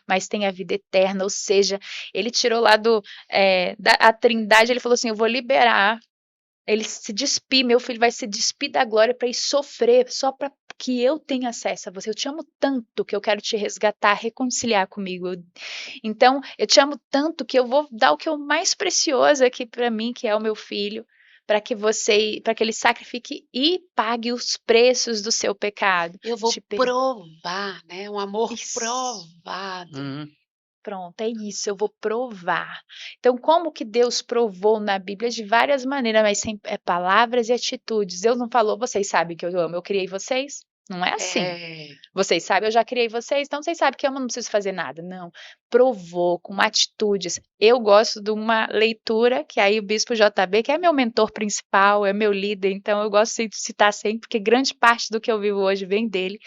S3: mas tenha vida eterna. Ou seja, ele tirou lá da Trindade, ele falou assim: eu vou liberar. Ele se despir, meu filho vai se despir da glória para ir sofrer, só para que eu tenha acesso a você. Eu te amo tanto que eu quero te resgatar, reconciliar comigo. Então, eu te amo tanto que eu vou dar o que é o mais precioso aqui para mim, que é o meu filho, para que ele sacrifique e pague os preços do seu pecado.
S2: Eu vou
S3: Te
S2: provar, né? Um amor
S3: Isso.
S2: provado.
S1: Uhum.
S3: Pronto, é isso, eu vou provar. Então, como que Deus provou na Bíblia? De várias maneiras, mas sem palavras e atitudes. Deus não falou, vocês sabem que eu amo, eu criei vocês? Não é assim.
S2: É,
S3: Vocês sabem, eu já criei vocês, então vocês sabem que eu não preciso fazer nada. Não, provou com atitudes. Eu gosto de uma leitura, que aí o Bispo JB, que é meu mentor principal, é meu líder, então eu gosto de citar sempre, porque grande parte do que eu vivo hoje vem dele.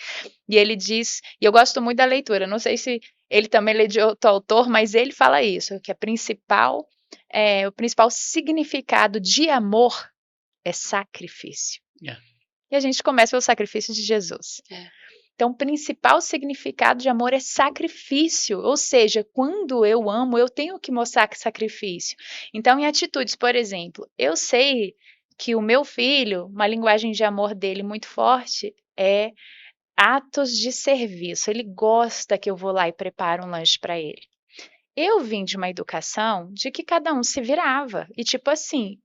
S3: E ele diz, e eu gosto muito da leitura, não sei se ele também lê de outro autor, mas ele fala isso, que o principal significado de amor é sacrifício.
S1: Yeah.
S3: E a gente começa pelo sacrifício de Jesus. Então, o principal significado de amor é sacrifício, ou seja, quando eu amo, eu tenho que mostrar que sacrifício. Então, em atitudes, por exemplo, eu sei que o meu filho, uma linguagem de amor dele muito forte é atos de serviço. Ele gosta que eu vou lá e preparo um lanche para ele. eu vim de uma educação de que cada um se virava. E tipo assim,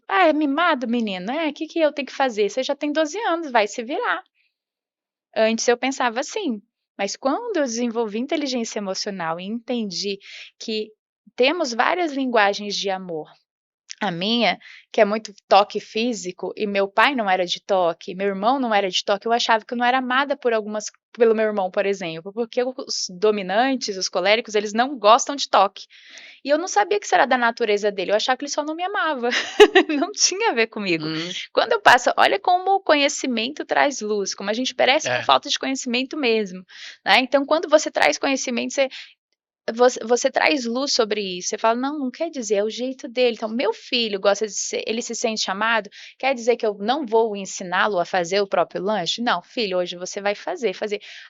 S3: é mimado, menino, o que eu tenho que fazer? Você já tem 12 anos, vai se virar. Antes eu pensava assim, mas quando eu desenvolvi inteligência emocional e entendi que temos várias linguagens de amor. A minha, que é muito toque físico, e meu pai não era de toque, meu irmão não era de toque, eu achava que eu não era amada pelo meu irmão, por exemplo, porque os dominantes, os coléricos, eles não gostam de toque. E eu não sabia que isso era da natureza dele, eu achava que ele só não me amava, não tinha a ver comigo.
S1: Hum,
S3: Quando eu passo, olha como o conhecimento traz luz, como a gente perece por
S1: é.
S3: falta de conhecimento mesmo, né? Então, quando você traz conhecimento, você traz luz sobre isso, você fala, não quer dizer, é o jeito dele. Então, meu filho gosta de ser, ele se sente amado, quer dizer que eu não vou ensiná-lo a fazer o próprio lanche? Não, filho, hoje você vai fazer.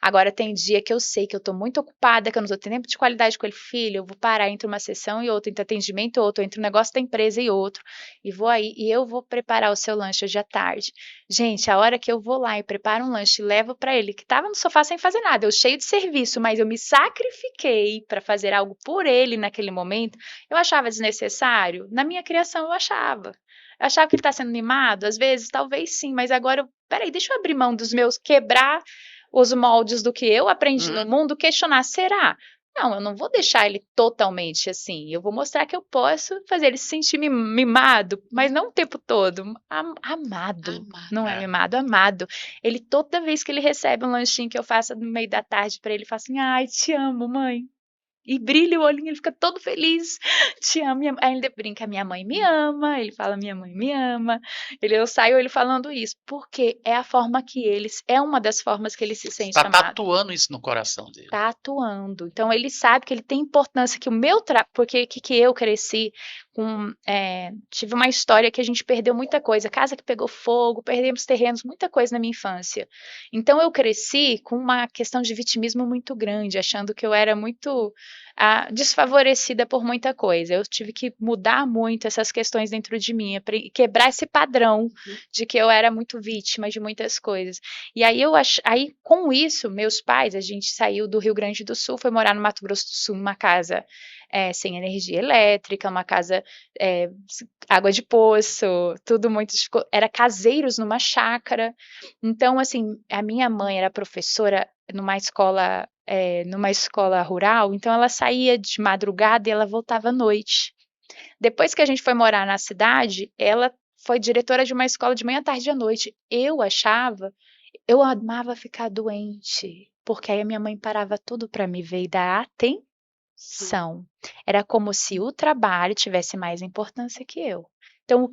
S3: Agora tem dia que eu sei que eu tô muito ocupada, que eu não tô tendo tempo de qualidade com ele, filho, eu vou parar entre uma sessão e outra, entre atendimento e outro, entre um negócio da empresa e outro, e eu vou preparar o seu lanche hoje à tarde. Gente, a hora que eu vou lá e preparo um lanche e levo para ele, que estava no sofá sem fazer nada, eu cheio de serviço, mas eu me sacrifiquei para fazer algo por ele naquele momento, eu achava desnecessário? Na minha criação eu achava. Eu achava que ele está sendo mimado? Às vezes, talvez sim, mas agora, peraí, deixa eu abrir mão dos meus, quebrar os moldes do que eu aprendi no mundo, questionar, será? Não, eu não vou deixar ele totalmente assim. Eu vou mostrar que eu posso fazer ele se sentir mimado, mas não o tempo todo. Amado. Não é
S1: É.
S3: mimado, amado. Ele, toda vez que ele recebe um lanchinho que eu faço no meio da tarde para ele, fala assim: ai, te amo, mãe. E brilha o olhinho, ele fica todo feliz. Te amo. Aí ele brinca, minha mãe me ama. Ele fala, minha mãe me ama. Eu saio ele falando isso, porque é a forma que é uma das formas que ele se sente
S1: Está
S3: amado.
S1: tatuando isso no coração dele.
S3: Tá atuando. Então ele sabe que ele tem importância, que o meu porque que eu cresci tive uma história que a gente perdeu muita coisa, casa que pegou fogo, perdemos terrenos, muita coisa na minha infância. Então eu cresci com uma questão de vitimismo muito grande, achando que eu era muito desfavorecida por muita coisa. Eu tive que mudar muito essas questões dentro de mim, quebrar esse padrão de que eu era muito vítima de muitas coisas. E aí com isso, meus pais, a gente saiu do Rio Grande do Sul, foi morar no Mato Grosso do Sul, numa casa sem energia elétrica, uma casa água de poço, tudo muito, era caseiros numa chácara. Então, assim, a minha mãe era professora numa escola rural, então ela saía de madrugada e ela voltava à noite. Depois que a gente foi morar na cidade, ela foi diretora de uma escola de manhã, tarde e à noite. Eu amava ficar doente, porque aí a minha mãe parava tudo para me ver e dar atenção. Era como se o trabalho tivesse mais importância que eu. Então,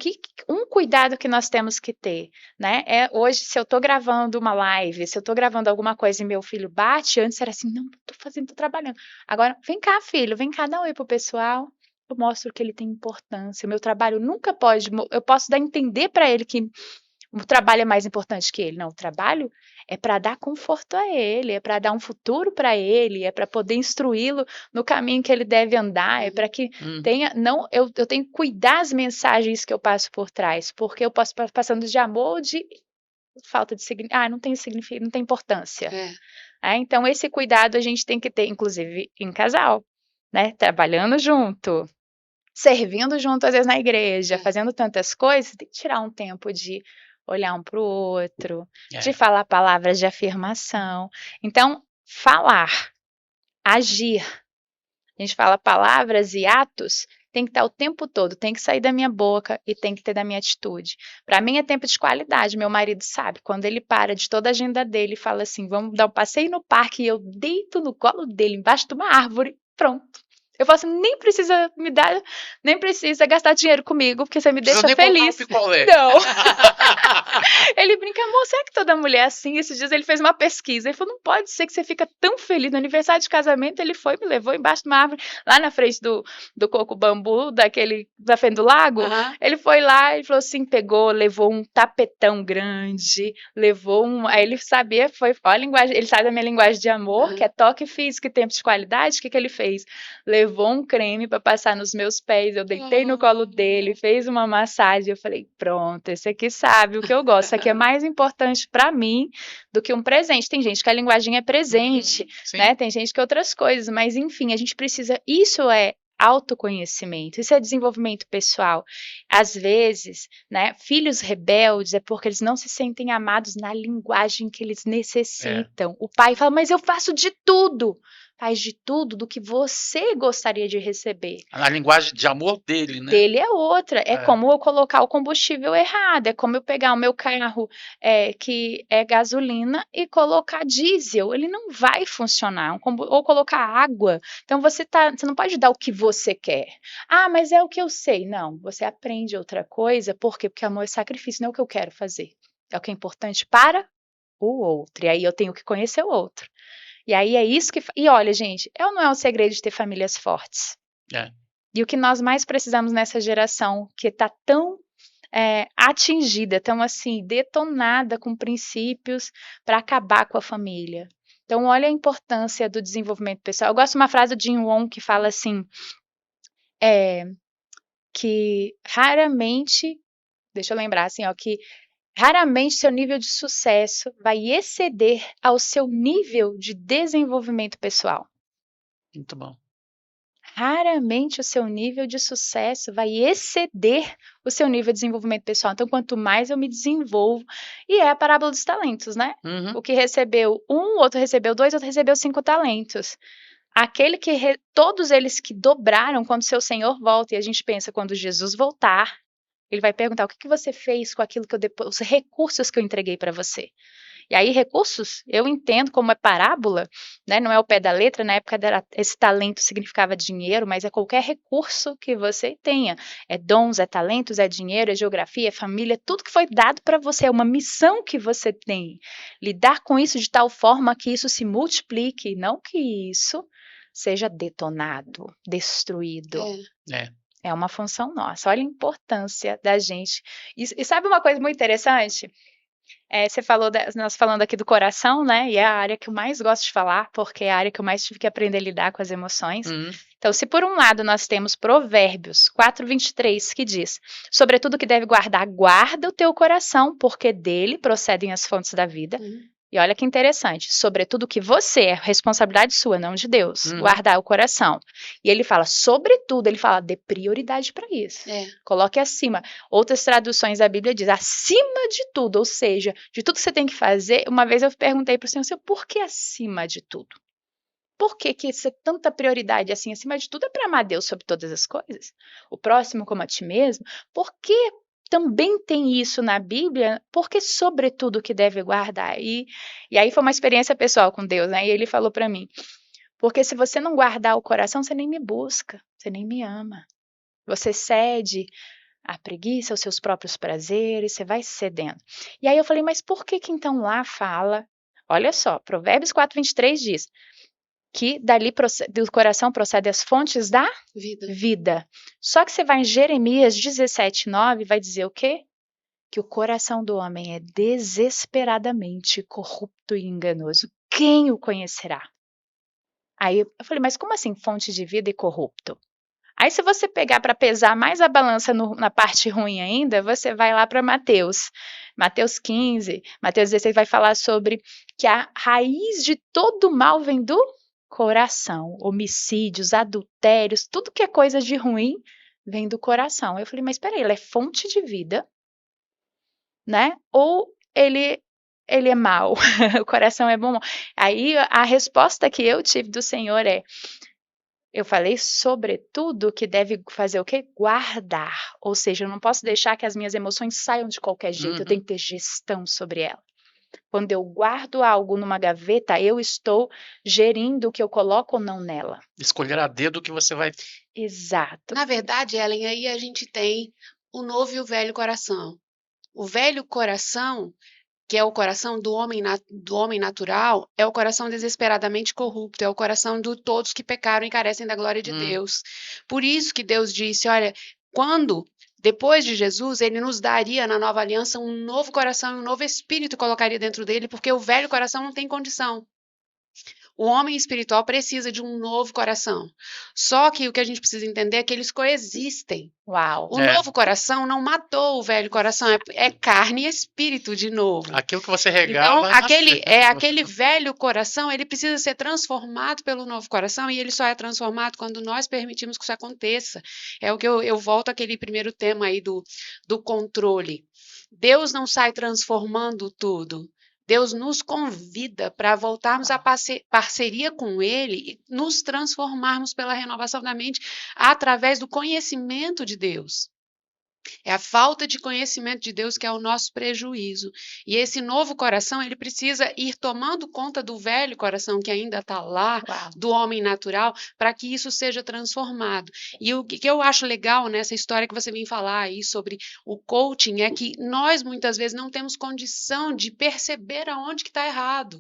S3: um cuidado que nós temos que ter, né? Hoje, se eu estou gravando uma live, se eu estou gravando alguma coisa e meu filho bate, antes era assim, não, tô trabalhando. Agora, vem cá, filho, vem cá, dá um oi pro pessoal. Eu mostro que ele tem importância. O meu trabalho nunca pode. Eu posso dar a entender para ele que o trabalho é mais importante que ele. Não, o trabalho é para dar conforto a ele, é para dar um futuro para ele, é para poder instruí-lo no caminho que ele deve andar, é para que tenha. Não, eu tenho que cuidar as mensagens que eu passo por trás, porque eu posso estar passando de amor ou de falta de significado. Não tem significado, não tem importância. Então, esse cuidado a gente tem que ter, inclusive, em casal, né? Trabalhando junto, servindo junto, às vezes, na igreja, fazendo tantas coisas, tem que tirar um tempo de olhar um para o outro, de falar palavras de afirmação. Então, falar, agir. A gente fala palavras e atos, tem que estar o tempo todo, tem que sair da minha boca e tem que ter da minha atitude. Para mim é tempo de qualidade, meu marido sabe, quando ele para de toda a agenda dele e fala assim, vamos dar um passeio no parque e eu deito no colo dele, embaixo de uma árvore, pronto. Eu falo assim, nem precisa gastar dinheiro comigo, porque você me deixa feliz. Não. Ele brinca, amor, será que toda mulher é assim? Esses dias ele fez uma pesquisa, ele falou, não pode ser que você fica tão feliz. No aniversário de casamento, ele foi, me levou embaixo de uma árvore, lá na frente do coco bambu, da frente do lago. Ele foi lá e falou assim, levou um tapetão grande, aí ele sabia, olha a linguagem, ele sabe da minha linguagem de amor, que é toque físico e tempo de qualidade, o que ele fez? levou um creme para passar nos meus pés, eu deitei no colo dele, fez uma massagem, eu falei, pronto, esse aqui sabe o que eu gosto, isso aqui é mais importante para mim do que um presente. Tem gente que a linguagem é presente,
S1: Sim.
S3: né? Tem gente que é outras coisas, mas enfim, a gente precisa, isso é autoconhecimento, isso é desenvolvimento pessoal. Às vezes, né, filhos rebeldes é porque eles não se sentem amados na linguagem que eles necessitam. O pai fala, mas eu faço de tudo. Faz de tudo do que você gostaria de receber.
S1: Na linguagem de amor dele, né?
S3: Dele é outra. É
S1: É.
S3: como eu colocar o combustível errado. É como eu pegar o meu carro que é gasolina e colocar diesel. Ele não vai funcionar. Ou colocar água. Então você não pode dar o que você quer. Ah, mas é o que eu sei. Não, você aprende outra coisa. Por quê? Porque amor é sacrifício, não é o que eu quero fazer. É o que é importante para o outro. E aí eu tenho que conhecer o outro. E aí é isso que. E olha, gente, não é o segredo de ter famílias fortes.
S1: É.
S3: E o que nós mais precisamos nessa geração, que está tão atingida, tão assim, detonada com princípios para acabar com a família. Então, olha a importância do desenvolvimento pessoal. Eu gosto de uma frase do Jim Rohn que fala assim, que raramente, deixa eu lembrar assim, ó, que raramente seu nível de sucesso vai exceder ao seu nível de desenvolvimento pessoal.
S1: Muito bom.
S3: Raramente o seu nível de sucesso vai exceder o seu nível de desenvolvimento pessoal. Então, quanto mais eu me desenvolvo, e é a parábola dos talentos, né?
S1: Uhum.
S3: O que recebeu um, outro recebeu 2, outro recebeu 5 talentos. Aquele que todos eles que dobraram quando seu Senhor volta, e a gente pensa, quando Jesus voltar, ele vai perguntar, o que você fez com aquilo que os recursos que eu entreguei para você? E aí, recursos, eu entendo como é parábola, né? Não é o pé da letra, na época esse talento significava dinheiro, mas é qualquer recurso que você tenha. É dons, é talentos, é dinheiro, é geografia, é família, tudo que foi dado para você, é uma missão que você tem. Lidar com isso de tal forma que isso se multiplique, não que isso seja detonado, destruído. É uma função nossa. Olha a importância da gente. E sabe uma coisa muito interessante? Você falou, nós falando aqui do coração, né? E é a área que eu mais gosto de falar, porque é a área que eu mais tive que aprender a lidar com as emoções. Então, se por um lado nós temos Provérbios 4:23, que diz, sobretudo que deve guardar, guarda o teu coração, porque dele procedem as fontes da vida. E olha que interessante, sobretudo que você, é responsabilidade sua, não de Deus, guardar o coração. E ele fala, sobretudo, ele fala, dê prioridade para isso. Coloque acima. Outras traduções da Bíblia diz, acima de tudo, ou seja, de tudo que você tem que fazer. Uma vez eu perguntei para o Senhor, por que acima de tudo? Por que isso é tanta prioridade assim? Acima de tudo é para amar Deus sobre todas as coisas? O próximo como a ti mesmo? Por que também tem isso na Bíblia, porque sobretudo que deve guardar. E aí foi uma experiência pessoal com Deus, né? E ele falou para mim, porque se você não guardar o coração, você nem me busca, você nem me ama. Você cede à preguiça, aos seus próprios prazeres, você vai cedendo. E aí eu falei, mas por que então lá fala, olha só, Provérbios 4:23 diz, que dali do coração procede as fontes da vida. Só que você vai em Jeremias 17:9, vai dizer o quê? Que o coração do homem é desesperadamente corrupto e enganoso. Quem o conhecerá? Aí eu falei, mas como assim fonte de vida e corrupto? Aí se você pegar para pesar mais a balança na parte ruim ainda, você vai lá para Mateus 15, Mateus 16 vai falar sobre que a raiz de todo mal vem do coração, homicídios, adultérios, tudo que é coisa de ruim vem do coração. Eu falei, mas peraí, ele é fonte de vida, né? Ou ele é mau, o coração é bom. Aí a resposta que eu tive do Senhor eu falei, sobretudo, que deve fazer o quê? Guardar. Ou seja, eu não posso deixar que as minhas emoções saiam de qualquer jeito, eu tenho que ter gestão sobre ela. Quando eu guardo algo numa gaveta, eu estou gerindo o que eu coloco ou não nela.
S1: Escolher a dedo o que você vai...
S3: Exato.
S2: Na verdade, Ellen, aí a gente tem o novo e o velho coração. O velho coração, que é o coração do homem natural, é o coração desesperadamente corrupto, é o coração de todos que pecaram e carecem da glória de Deus. Por isso que Deus disse, olha, depois de Jesus, ele nos daria na nova aliança um novo coração, um novo espírito colocaria dentro dele, porque o velho coração não tem condição. O homem espiritual precisa de um novo coração. Só que o que a gente precisa entender é que eles coexistem.
S3: Uau.
S2: O
S1: É.
S2: novo coração não matou o velho coração, é carne e espírito de novo.
S1: Aquilo que você regar
S2: Então,
S1: vai nascer.
S2: aquele velho coração, ele precisa ser transformado pelo novo coração, e ele só é transformado quando nós permitimos que isso aconteça. É o que eu volto àquele primeiro tema aí do controle. Deus não sai transformando tudo. Deus nos convida para voltarmos à parceria com Ele e nos transformarmos pela renovação da mente através do conhecimento de Deus. É a falta de conhecimento de Deus que é o nosso prejuízo. E esse novo coração, ele precisa ir tomando conta do velho coração que ainda está lá,
S3: Uau.
S2: do homem natural, para que isso seja transformado. E o que eu acho legal nessa história que você vem falar aí sobre o coaching é que nós, muitas vezes, não temos condição de perceber aonde que está errado.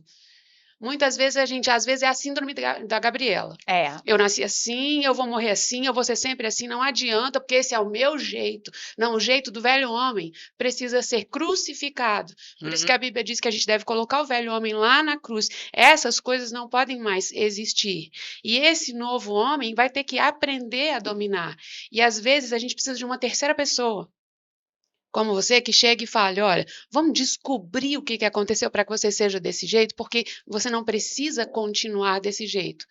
S2: Muitas vezes às vezes é a síndrome da Gabriela.
S3: É.
S2: Eu nasci assim, eu vou morrer assim, eu vou ser sempre assim, não adianta, porque esse é o meu jeito. Não, o jeito do velho homem precisa ser crucificado. Por isso que a Bíblia diz que a gente deve colocar o velho homem lá na cruz. Essas coisas não podem mais existir. E esse novo homem vai ter que aprender a dominar. E às vezes a gente precisa de uma terceira pessoa, como você, que chega e fale, olha, vamos descobrir o que aconteceu para que você seja desse jeito, porque você não precisa continuar desse jeito.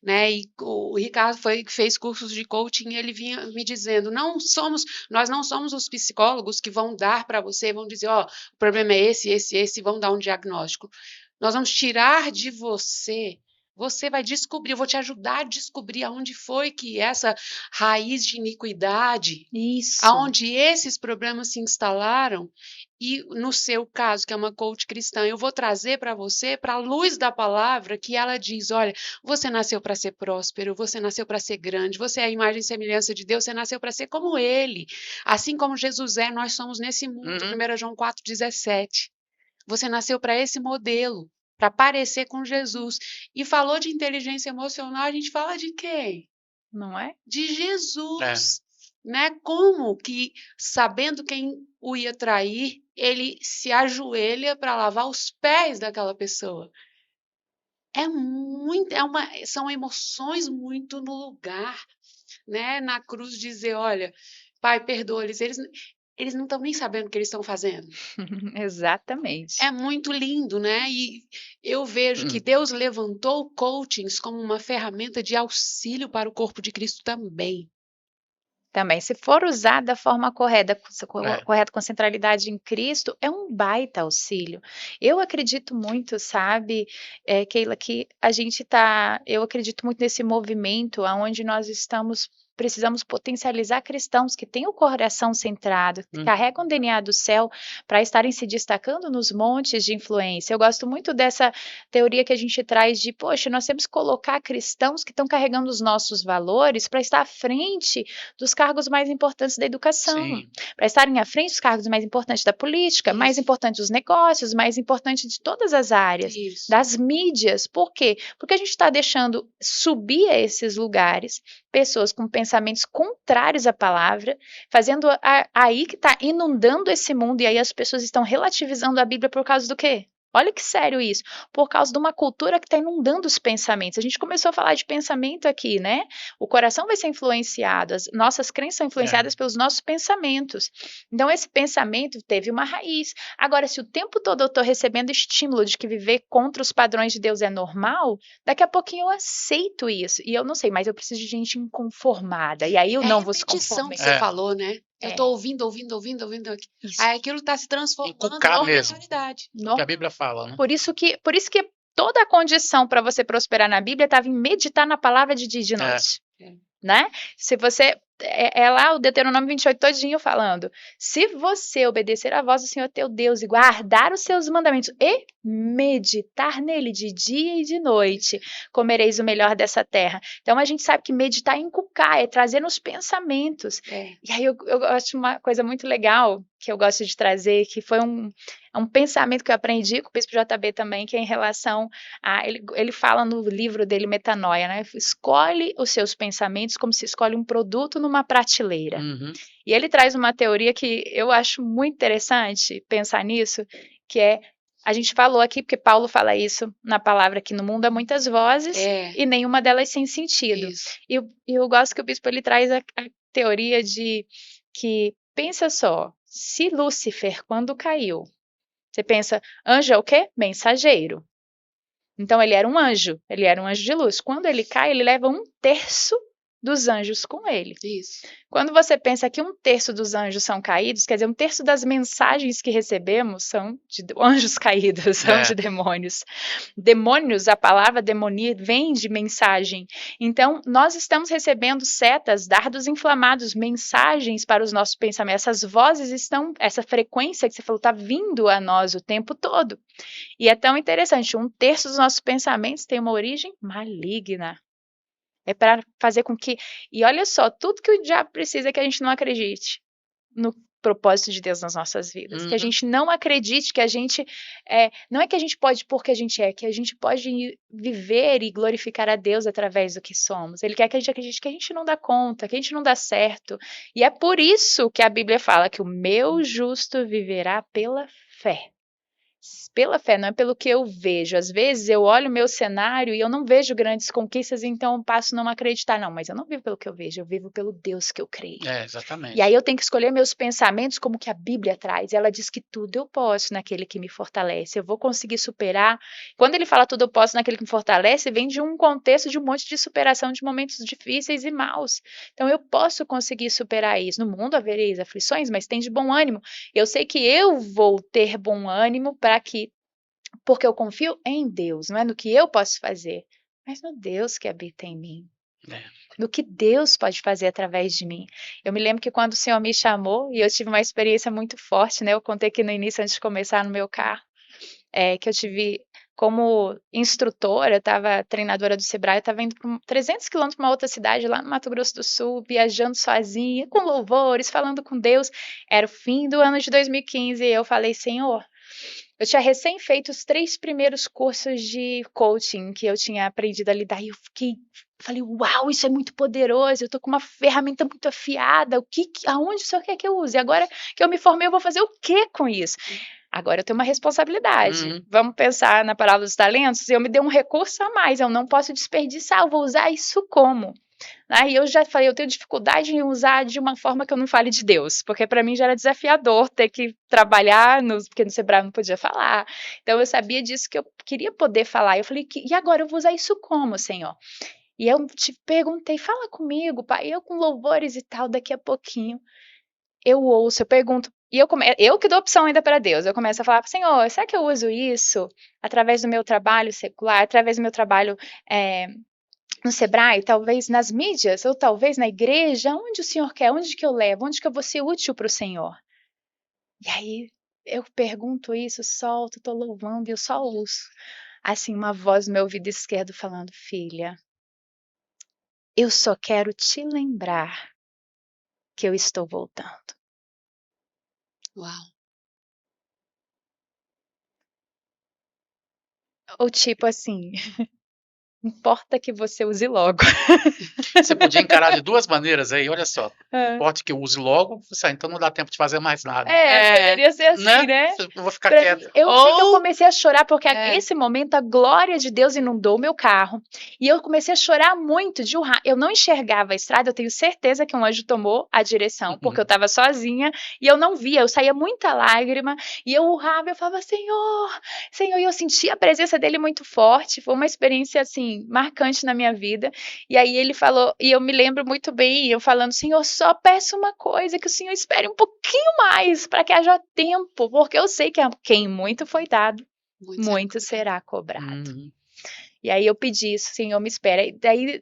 S2: Né? E o Ricardo fez cursos de coaching e ele vinha me dizendo, nós não somos os psicólogos que vão dar para você, vão dizer, ó, o problema é esse, vão dar um diagnóstico. Nós vamos tirar de você. Você vai descobrir, eu vou te ajudar a descobrir aonde foi que essa raiz de iniquidade,
S3: Isso.
S2: aonde esses problemas se instalaram, e no seu caso, que é uma coach cristã, eu vou trazer para você, para a luz da palavra, que ela diz, olha, você nasceu para ser próspero, você nasceu para ser grande, você é a imagem e semelhança de Deus, você nasceu para ser como Ele. Assim como Jesus é, nós somos nesse mundo, 1 João 4,17. Você nasceu para esse modelo, para parecer com Jesus. E falou de inteligência emocional, a gente fala de quem?
S3: Não é?
S2: De Jesus. Né? Como que, sabendo quem o ia trair, ele se ajoelha para lavar os pés daquela pessoa. São emoções muito no lugar, né? Na cruz dizer, olha, Pai, perdoa-lhes, eles não estão nem sabendo o que eles estão fazendo.
S3: Exatamente.
S2: É muito lindo, né? E eu vejo que Deus levantou coachings como uma ferramenta de auxílio para o corpo de Cristo também.
S3: Também, se for usado da forma correta, com centralidade em Cristo, é um baita auxílio. Eu acredito muito, sabe, Keila, que eu acredito muito nesse movimento onde nós precisamos potencializar cristãos que têm o coração centrado, que carregam o DNA do céu para estarem se destacando nos montes de influência. Eu gosto muito dessa teoria que a gente traz de, poxa, nós temos que colocar cristãos que estão carregando os nossos valores para estar à frente dos cargos mais importantes da educação, para estarem à frente dos cargos mais importantes da política, mais importantes dos negócios, mais importantes de todas as áreas, das mídias. Por quê? Porque a gente está deixando subir a esses lugares pessoas com pensamentos contrários à palavra, fazendo aí que está inundando esse mundo, e aí as pessoas estão relativizando a Bíblia por causa do quê? Olha que sério isso, por causa de uma cultura que está inundando os pensamentos. A gente começou a falar de pensamento aqui, né? O coração vai ser influenciado, as nossas crenças são influenciadas pelos nossos pensamentos. Então, esse pensamento teve uma raiz. Agora, se o tempo todo eu estou recebendo estímulo de que viver contra os padrões de Deus é normal, daqui a pouquinho eu aceito isso. E eu não sei, mas eu preciso de gente inconformada. E aí eu não vou se conformar.
S2: Que você falou, né? Eu estou ouvindo aqui. Aí aquilo está se transformando em normalidade.
S1: Que a Bíblia fala, né?
S3: Por isso que toda a condição para você prosperar na Bíblia estava em meditar na palavra de dia e de noite. Né? Se você... É lá o Deuteronômio 28 todinho falando, se você obedecer à voz do Senhor teu Deus e guardar os seus mandamentos e meditar nele de dia e de noite, comereis o melhor dessa terra. Então a gente sabe que meditar é inculcar, é trazer nos pensamentos. E aí eu acho uma coisa muito legal que eu gosto de trazer, que foi um pensamento que eu aprendi com o Bispo JB também, que é em relação a... Ele fala no livro dele, Metanoia, né? Escolhe os seus pensamentos como se escolhe um produto numa prateleira. E ele traz uma teoria que eu acho muito interessante pensar nisso, que é A gente falou aqui, porque Paulo fala isso na palavra, que no mundo há muitas vozes e nenhuma delas sem sentido.
S2: Isso.
S3: E eu gosto que o bispo ele traz a teoria de que, pensa só, se Lúcifer, quando caiu, você pensa, anjo é o quê? Mensageiro. Então ele era um anjo de luz. Quando ele cai, ele leva 1/3 dos anjos com ele.
S2: Isso.
S3: Quando você pensa que 1/3 dos anjos são caídos, quer dizer, 1/3 das mensagens que recebemos são de anjos caídos, são de demônios. Demônios, a palavra demonia vem de mensagem. Então, nós estamos recebendo setas, dardos inflamados, mensagens para os nossos pensamentos. Essas vozes estão, essa frequência que você falou, está vindo a nós o tempo todo. E é tão interessante, 1/3 dos nossos pensamentos tem uma origem maligna. É para fazer com que... E olha só, tudo que o diabo precisa é que a gente não acredite no propósito de Deus nas nossas vidas. Que a gente não acredite que a gente... não é que a gente pode porque a gente é, que a gente pode viver e glorificar a Deus através do que somos. Ele quer que a gente acredite que a gente não dá conta, que a gente não dá certo. E é por isso que a Bíblia fala que o meu justo viverá pela fé. Pela fé, não é pelo que eu vejo. Às vezes eu olho o meu cenário e eu não vejo grandes conquistas, então eu passo a não acreditar. Não, mas eu não vivo pelo que eu vejo, eu vivo pelo Deus que eu creio.
S1: Exatamente.
S3: E aí eu tenho que escolher meus pensamentos como que a Bíblia traz. Ela diz que tudo eu posso naquele que me fortalece. Eu vou conseguir superar. Quando ele fala tudo eu posso naquele que me fortalece, vem de um contexto de um monte de superação de momentos difíceis e maus. Então eu posso conseguir superar isso. No mundo havereis aflições, mas tem de bom ânimo. Eu sei que eu vou ter bom ânimo porque eu confio em Deus, não é no que eu posso fazer, mas no Deus que habita em mim. No que Deus pode fazer através de mim. Eu me lembro que quando o Senhor me chamou, e eu tive uma experiência muito forte, né? Eu contei aqui no início, antes de começar no meu carro, que eu tive como instrutora, eu estava treinadora do Sebrae, eu estava indo para 300 quilômetros para uma outra cidade, lá no Mato Grosso do Sul, viajando sozinha, com louvores, falando com Deus. Era o fim do ano de 2015 e eu falei, Senhor, eu tinha recém feito os 3 primeiros cursos de coaching que eu tinha aprendido a lidar e eu falei, uau, isso é muito poderoso, eu tô com uma ferramenta muito afiada, aonde o senhor quer que eu use? Agora que eu me formei, eu vou fazer o quê com isso? Agora eu tenho uma responsabilidade. Vamos pensar na palavra dos talentos, eu me dei um recurso a mais, eu não posso desperdiçar, eu vou usar isso como? Aí eu já falei, eu tenho dificuldade em usar de uma forma que eu não fale de Deus, porque para mim já era desafiador ter que trabalhar, porque no Sebrae eu não podia falar. Então eu sabia disso que eu queria poder falar. Eu falei, e agora eu vou usar isso como, Senhor? E eu te perguntei, fala comigo, pai, eu com louvores e tal, daqui a pouquinho eu ouço, eu pergunto, e eu que dou opção ainda para Deus, eu começo a falar, Senhor, será que eu uso isso através do meu trabalho secular, através do meu trabalho no Sebrae, talvez nas mídias, ou talvez na igreja, onde o Senhor quer, onde que eu levo, onde que eu vou ser útil para o Senhor? E aí eu pergunto isso, solto, tô louvando e eu só ouço, assim, uma voz no meu ouvido esquerdo falando, filha, eu só quero te lembrar que eu estou voltando.
S2: Uau.
S3: Ou tipo assim, importa que você use logo.
S1: Você podia encarar de 2 maneiras aí, olha só. Importa que eu use logo, então não dá tempo de fazer mais nada.
S3: Poderia ser assim, né?
S1: Eu vou ficar quieta.
S3: Eu sei que eu comecei a chorar, porque nesse momento a glória de Deus inundou o meu carro. E eu comecei a chorar muito de urrar. Eu não enxergava a estrada, eu tenho certeza que um anjo tomou a direção, porque eu estava sozinha e eu não via, eu saía muita lágrima e eu urrava, eu falava, Senhor, Senhor, e eu sentia a presença dele muito forte. Foi uma experiência, assim, marcante na minha vida. E aí ele falou, e eu me lembro muito bem, eu falando, Senhor, só peço uma coisa, que o Senhor espere um pouquinho mais, para que haja tempo, porque eu sei que a quem muito foi dado, muito será cobrado. E aí eu pedi isso, Senhor, me espera. E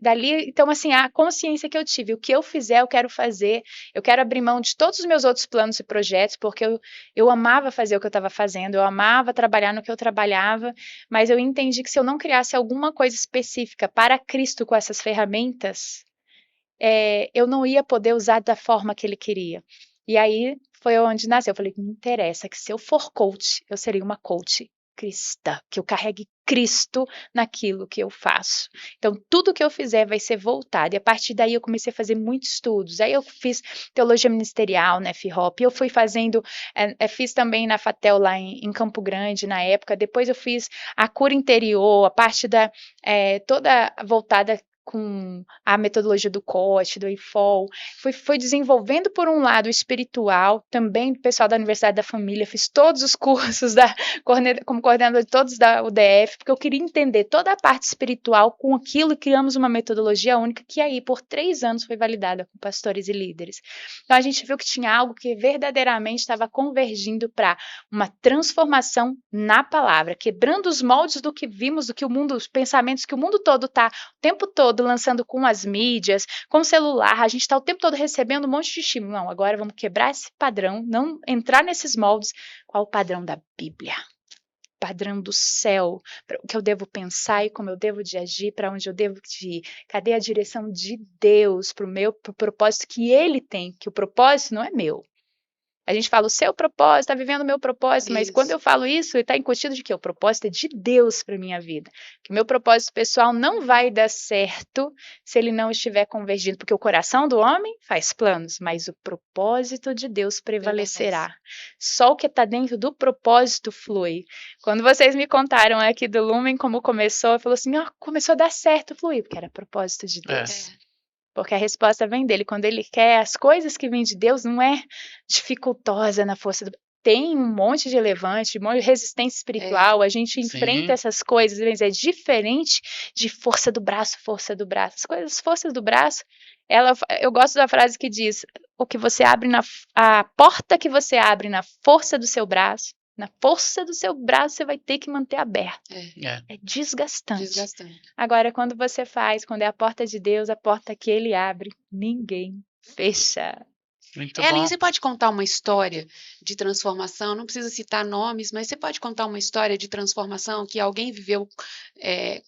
S3: dali, então, assim, a consciência que eu tive, o que eu fizer, eu quero fazer, eu quero abrir mão de todos os meus outros planos e projetos, porque eu amava fazer o que eu estava fazendo, eu amava trabalhar no que eu trabalhava, mas eu entendi que se eu não criasse alguma coisa específica para Cristo com essas ferramentas, eu não ia poder usar da forma que Ele queria. E aí foi onde nasceu. Eu falei, não interessa, que se eu for coach, eu serei uma coach cristã, que eu carregue Cristo naquilo que eu faço. Então, tudo que eu fizer vai ser voltado. E a partir daí eu comecei a fazer muitos estudos. Aí eu fiz teologia ministerial na FHOP, eu fui fazendo, fiz também na FATEL lá em Campo Grande na época. Depois eu fiz a cura interior, a parte toda voltada com a metodologia do COT, do IFOL, foi desenvolvendo por um lado o espiritual, também do pessoal da Universidade da Família, fiz todos os cursos como coordenador de todos da UDF, porque eu queria entender toda a parte espiritual com aquilo e criamos uma metodologia única que aí por 3 anos foi validada com pastores e líderes. Então a gente viu que tinha algo que verdadeiramente estava convergindo para uma transformação na palavra, quebrando os moldes do que vimos, do que o mundo, os pensamentos que o mundo todo está o tempo todo lançando com as mídias, com o celular, a gente está o tempo todo recebendo um monte de estímulo. Não, agora vamos quebrar esse padrão, não entrar nesses moldes. Qual o padrão da Bíblia? Padrão do céu, o que eu devo pensar e como eu devo de agir, para onde eu devo de ir. Cadê a direção de Deus para o propósito que Ele tem? Que o propósito não é meu. A gente fala o seu propósito, está vivendo o meu propósito, mas quando eu falo isso, está incutido de que o propósito é de Deus para minha vida. Que o meu propósito pessoal não vai dar certo se ele não estiver convergido, porque o coração do homem faz planos, mas o propósito de Deus prevalecerá. Só o que está dentro do propósito flui. Quando vocês me contaram aqui do Lumen como começou, eu falei assim, começou a dar certo, fluir, porque era propósito de Deus. Porque a resposta vem dele. Quando ele quer, as coisas que vêm de Deus não é dificultosa na força do... Tem um monte de levante, um monte de resistência espiritual, a gente enfrenta essas coisas, mas é diferente de força do braço. As forças do braço, eu gosto da frase que diz, a porta que você abre na força do seu braço, você vai ter que manter aberta. É desgastante. Agora, quando é a porta de Deus, a porta que Ele abre, ninguém fecha.
S2: Ellen, você pode contar uma história de transformação? Não precisa citar nomes, mas você pode contar uma história de transformação que alguém viveu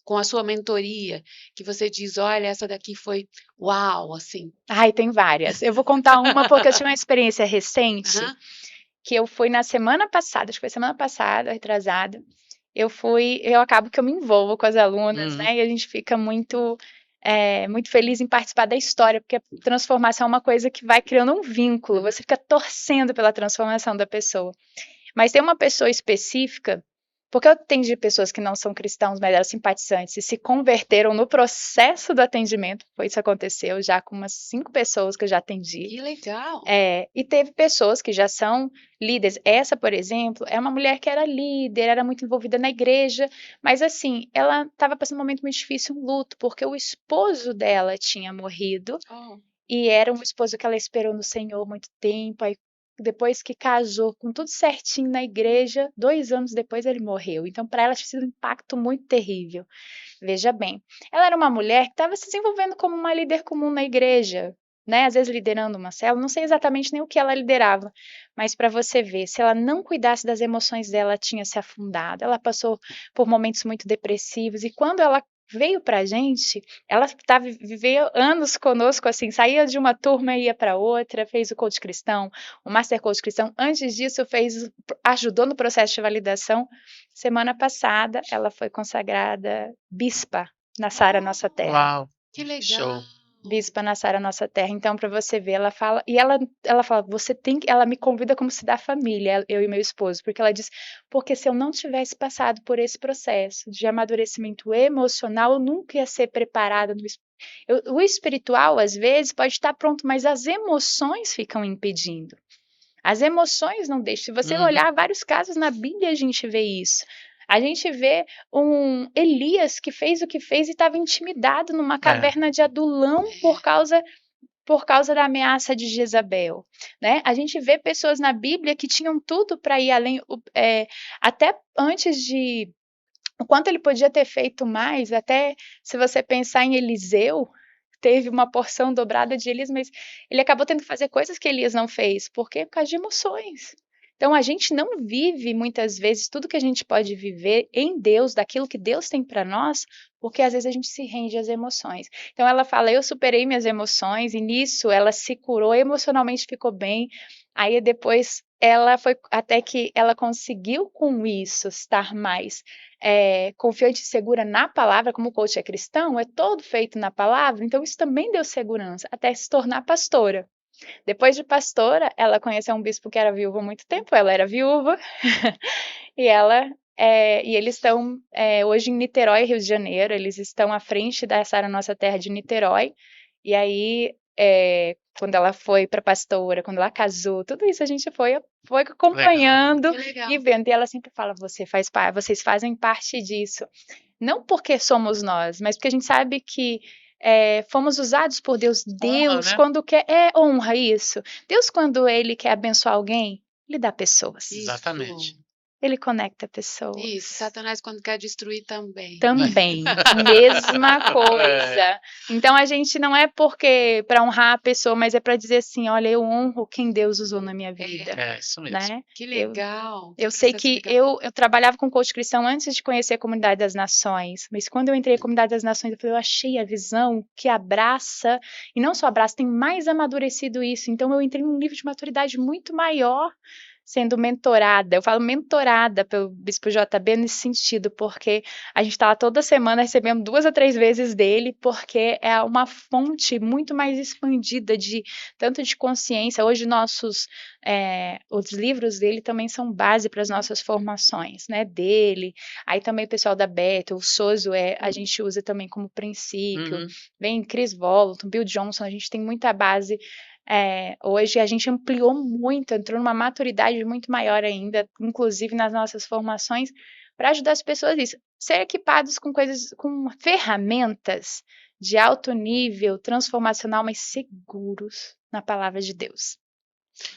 S2: com a sua mentoria, que você diz, olha, essa daqui foi uau, assim.
S3: Ai, tem várias. Eu vou contar uma porque eu tive uma experiência recente. Que eu fui na semana passada, acho que foi semana passada, retrasada, eu acabo que eu me envolvo com as alunas, né, e a gente fica muito feliz em participar da história, porque a transformação é uma coisa que vai criando um vínculo, você fica torcendo pela transformação da pessoa. Mas tem uma pessoa específica, porque eu atendi pessoas que não são cristãos, mas eram simpatizantes e se converteram no processo do atendimento, foi isso que aconteceu já com umas 5 pessoas que eu já atendi.
S2: Que legal!
S3: E teve pessoas que já são líderes. Essa, por exemplo, é uma mulher que era líder, era muito envolvida na igreja, mas assim, ela estava passando um momento muito difícil, um luto, porque o esposo dela tinha morrido, e era um esposo que ela esperou no Senhor muito tempo, aí depois que casou com tudo certinho na igreja, 2 anos depois ele morreu. Então, para ela tinha sido um impacto muito terrível. Veja bem, ela era uma mulher que estava se desenvolvendo como uma líder comum na igreja, né? Às vezes liderando uma célula, não sei exatamente nem o que ela liderava, mas para você ver, se ela não cuidasse das emoções dela, ela tinha se afundado, ela passou por momentos muito depressivos, e quando ela veio pra gente, ela viveu anos conosco, assim, saía de uma turma e ia para outra, fez o coach cristão, o master coach cristão, antes disso ajudou no processo de validação. Semana passada, ela foi consagrada bispa na Sara Nossa Terra.
S1: Uau,
S2: que legal!
S1: Show.
S3: Bispa na Sara Nossa Terra. Então, para você ver, ela fala, e ela fala, ela me convida como se da família, eu e meu esposo, porque ela diz, porque se eu não tivesse passado por esse processo de amadurecimento emocional, eu nunca ia ser preparada o espiritual, às vezes, pode estar pronto, mas as emoções ficam impedindo. As emoções não deixam. Se você olhar vários casos na Bíblia, a gente vê isso. A gente vê um Elias que fez o que fez e estava intimidado numa caverna de Adulão por causa da ameaça de Jezabel, né? A gente vê pessoas na Bíblia que tinham tudo para ir além, até antes de... O quanto ele podia ter feito mais, até se você pensar em Eliseu, teve uma porção dobrada de Elias, mas ele acabou tendo que fazer coisas que Elias não fez. Por quê? Por causa de emoções. Então, a gente não vive, muitas vezes, tudo que a gente pode viver em Deus, daquilo que Deus tem para nós, porque às vezes a gente se rende às emoções. Então, ela fala, eu superei minhas emoções, e nisso ela se curou, emocionalmente ficou bem. Aí depois ela foi até que ela conseguiu com isso estar mais confiante e segura na palavra, como o coach é cristão, é todo feito na palavra, então isso também deu segurança, até se tornar pastora. Depois de pastora, ela conheceu um bispo que era viúvo há muito tempo, ela era viúva, e eles estão hoje em Niterói, Rio de Janeiro, eles estão à frente dessa Nossa Terra de Niterói, e aí quando ela foi para pastora, quando ela casou, tudo isso a gente foi acompanhando
S2: Que legal.
S3: e vendo, e ela sempre fala, vocês fazem parte disso, não porque somos nós, mas porque a gente sabe que fomos usados por Deus. Deus,
S1: né?
S3: quando quer, honra isso. Deus, quando Ele quer abençoar alguém, Ele dá pessoas.
S1: Exatamente.
S3: Ele conecta pessoas.
S2: Isso, Satanás quando quer destruir também.
S3: Também, mesma coisa. Então a gente não é porque para honrar a pessoa, mas é para dizer assim, olha, eu honro quem Deus usou na minha vida,
S1: É, isso mesmo.
S3: né?
S2: Que legal.
S3: Eu sei que eu trabalhava com coach cristão antes de conhecer a Comunidade das Nações, mas quando eu entrei na Comunidade das Nações, eu achei a visão que abraça, e não só abraça, tem mais amadurecido isso. Então eu entrei num nível de maturidade muito maior, sendo mentorada. Eu falo mentorada pelo Bispo JB nesse sentido, porque a gente está lá toda semana recebendo 2 a 3 vezes dele, porque é uma fonte muito mais expandida de tanto de consciência. Hoje os livros dele também são base para as nossas formações, né? Dele. Aí também o pessoal da Bethel, o Sozo a gente usa também como princípio. Vem Chris Volaton, Bill Johnson, a gente tem muita base. Hoje a gente ampliou muito, entrou numa maturidade muito maior ainda, inclusive nas nossas formações, para ajudar as pessoas a ser equipados com com ferramentas de alto nível, transformacional, mas seguros na palavra de Deus.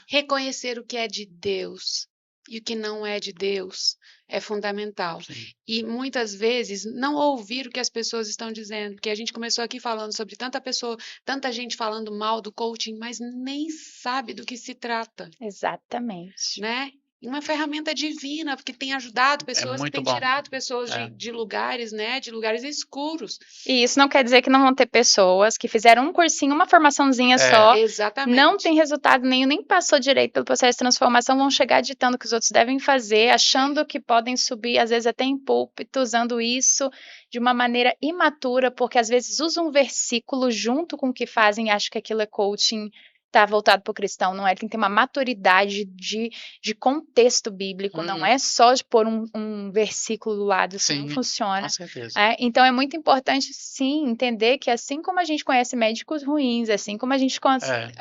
S2: Reconhecer o que é de Deus e o que não é de Deus é fundamental.
S1: Sim.
S2: E muitas vezes não ouvir o que as pessoas estão dizendo, porque a gente começou aqui falando sobre tanta gente falando mal do coaching, mas nem sabe do que se trata,
S3: Exatamente.
S2: né? E uma ferramenta divina, porque tem ajudado pessoas,
S1: muito
S2: tem
S1: bom.
S2: tirado pessoas de lugares, né? De lugares escuros.
S3: E isso não quer dizer que não vão ter pessoas que fizeram um cursinho, uma formaçãozinha só,
S2: Exatamente.
S3: não tem resultado nenhum, nem passou direito pelo processo de transformação, vão chegar ditando o que os outros devem fazer, achando que podem subir, às vezes até em púlpito, usando isso de uma maneira imatura, porque às vezes usam um versículo junto com o que fazem e acham que aquilo é coaching. Está voltado para o cristão, não é? Ele tem que ter uma maturidade de contexto bíblico, não é só de pôr um versículo do lado, isso não funciona.
S1: Com certeza.
S3: Então é muito importante, sim, entender que assim como a gente conhece médicos ruins, assim como a gente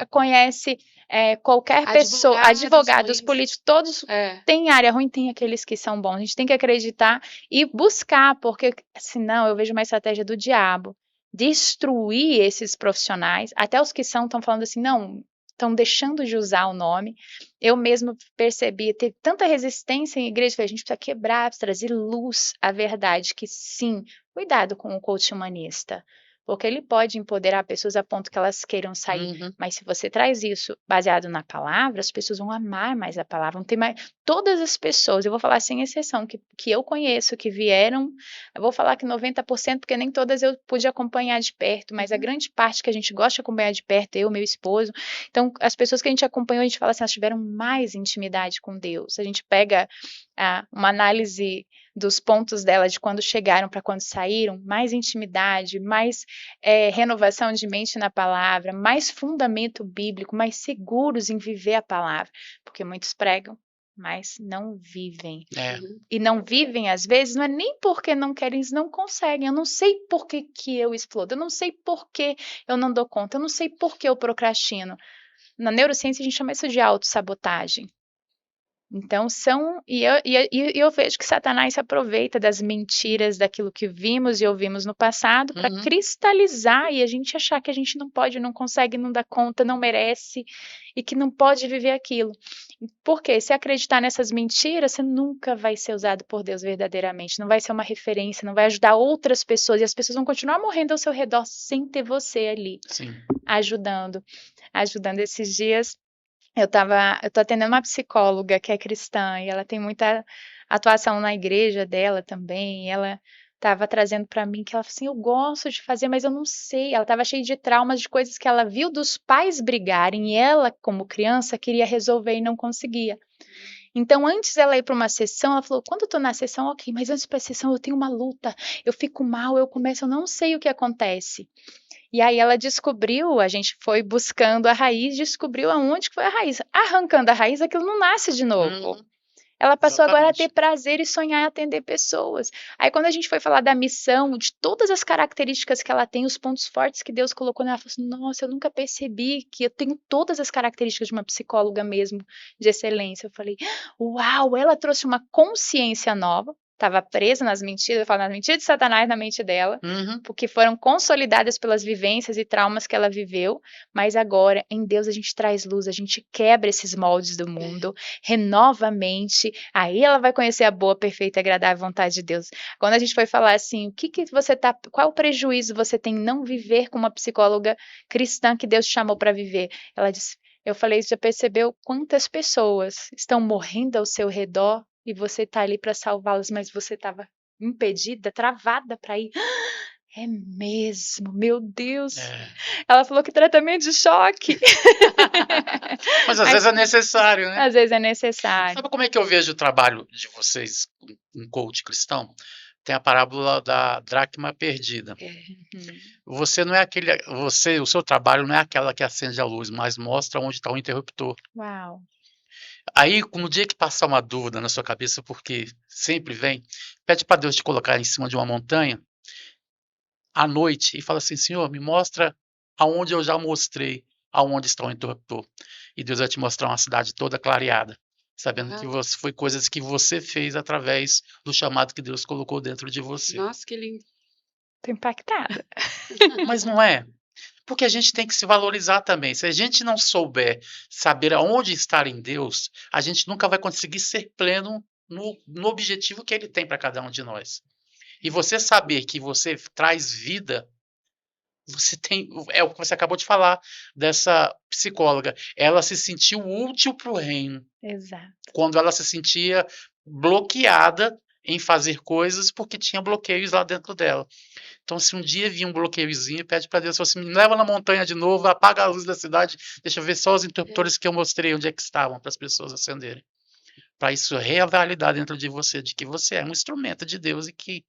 S3: conhece qualquer pessoa, advogados, políticos, todos têm área ruim, tem aqueles que são bons. A gente tem que acreditar e buscar, porque senão eu vejo uma estratégia do diabo. Destruir esses profissionais, até os que estão falando assim, não, estão deixando de usar o nome. Eu mesmo percebi, teve tanta resistência em igreja, a gente precisa quebrar, precisa trazer luz à verdade, que sim, cuidado com o coach humanista, porque ele pode empoderar pessoas a ponto que elas queiram sair, mas se você traz isso baseado na palavra, as pessoas vão amar mais a palavra, vão ter mais, todas as pessoas, eu vou falar sem exceção, que eu conheço, que vieram, eu vou falar que 90%, porque nem todas eu pude acompanhar de perto, mas a grande parte que a gente gosta de acompanhar de perto, eu, meu esposo, então as pessoas que a gente acompanhou, a gente fala assim, elas tiveram mais intimidade com Deus, a gente pega uma análise dos pontos dela de quando chegaram para quando saíram, mais intimidade, mais renovação de mente na palavra, mais fundamento bíblico, mais seguros em viver a palavra, porque muitos pregam, mas não vivem. E não vivem, às vezes, não é nem porque não querem, eles não conseguem. Eu não sei por que eu explodo, eu não sei por que eu não dou conta, eu não sei por que eu procrastino. Na neurociência, a gente chama isso de autossabotagem. Então, eu vejo que Satanás se aproveita das mentiras, daquilo que vimos e ouvimos no passado, para cristalizar e a gente achar que a gente não pode, não consegue, não dá conta, não merece e que não pode viver aquilo. Porque se acreditar nessas mentiras, você nunca vai ser usado por Deus verdadeiramente, não vai ser uma referência, não vai ajudar outras pessoas e as pessoas vão continuar morrendo ao seu redor sem ter você ali ajudando. Esses dias. Eu tô atendendo uma psicóloga que é cristã e ela tem muita atuação na igreja dela também. E ela estava trazendo para mim que ela falou assim: eu gosto de fazer, mas eu não sei. Ela estava cheia de traumas de coisas que ela viu dos pais brigarem e ela, como criança, queria resolver e não conseguia. Então, antes dela ir para uma sessão, ela falou: quando eu tô na sessão, ok, mas antes para a sessão eu tenho uma luta, eu fico mal, eu começo, eu não sei o que acontece. E aí ela descobriu, a gente foi buscando a raiz, descobriu aonde que foi a raiz. Arrancando a raiz, aquilo não nasce de novo.
S1: Uhum,
S3: Ela passou agora a ter
S1: exatamente.
S3: prazer e sonhar em atender pessoas. Aí, quando a gente foi falar da missão, de todas as características que ela tem, os pontos fortes que Deus colocou nela, ela falou assim: nossa, eu nunca percebi que eu tenho todas as características de uma psicóloga mesmo, de excelência. Eu falei: uau, ela trouxe uma consciência nova. Estava presa nas mentiras, eu falo nas mentiras de Satanás na mente dela,
S1: Uhum.
S3: porque foram consolidadas pelas vivências e traumas que ela viveu, mas agora, em Deus, a gente traz luz, a gente quebra esses moldes do mundo, renova a mente, aí ela vai conhecer a boa, perfeita e agradável vontade de Deus. Quando a gente foi falar assim, o que que você tá, qual prejuízo você tem em não viver com uma psicóloga cristã que Deus te chamou para viver? Ela disse, eu falei, já percebeu quantas pessoas estão morrendo ao seu redor e você tá ali para salvá-las, mas você estava impedida, travada para ir. É mesmo, meu Deus.
S1: É.
S3: Ela falou que tratamento de choque.
S1: Mas às
S3: Aí,
S1: vezes é necessário, né?
S3: às vezes é necessário.
S1: Sabe como é que eu vejo o trabalho de vocês, um coach cristão? Tem a parábola da dracma perdida.
S3: Uhum.
S1: Você não é aquele, o seu trabalho não é aquela que acende a luz, mas mostra onde está o interruptor.
S3: Uau.
S1: Aí, no dia que passar uma dúvida na sua cabeça, porque sempre vem, pede para Deus te colocar em cima de uma montanha à noite e fala assim: Senhor, me mostra aonde eu já mostrei aonde está o interruptor. E Deus vai te mostrar uma cidade toda clareada, sabendo que
S2: Uau.
S1: foi coisas que você fez através do chamado que Deus colocou dentro de você.
S2: Nossa, que lindo.
S3: Tô impactada.
S1: Mas não é? Porque a gente tem que se valorizar também. Se a gente não souber saber aonde estar em Deus, a gente nunca vai conseguir ser pleno no objetivo que Ele tem para cada um de nós. E você saber que você traz vida, você tem. É o que você acabou de falar dessa psicóloga. Ela se sentiu útil para o reino
S3: Exato.
S1: quando ela se sentia bloqueada em fazer coisas porque tinha bloqueios lá dentro dela. Então, se um dia vir um bloqueiozinho, pede para Deus, fala assim, me leva na montanha de novo, apaga a luz da cidade, deixa eu ver só os interruptores que eu mostrei onde é que estavam para as pessoas acenderem. Para isso revalidar dentro de você de que você é um instrumento de Deus e que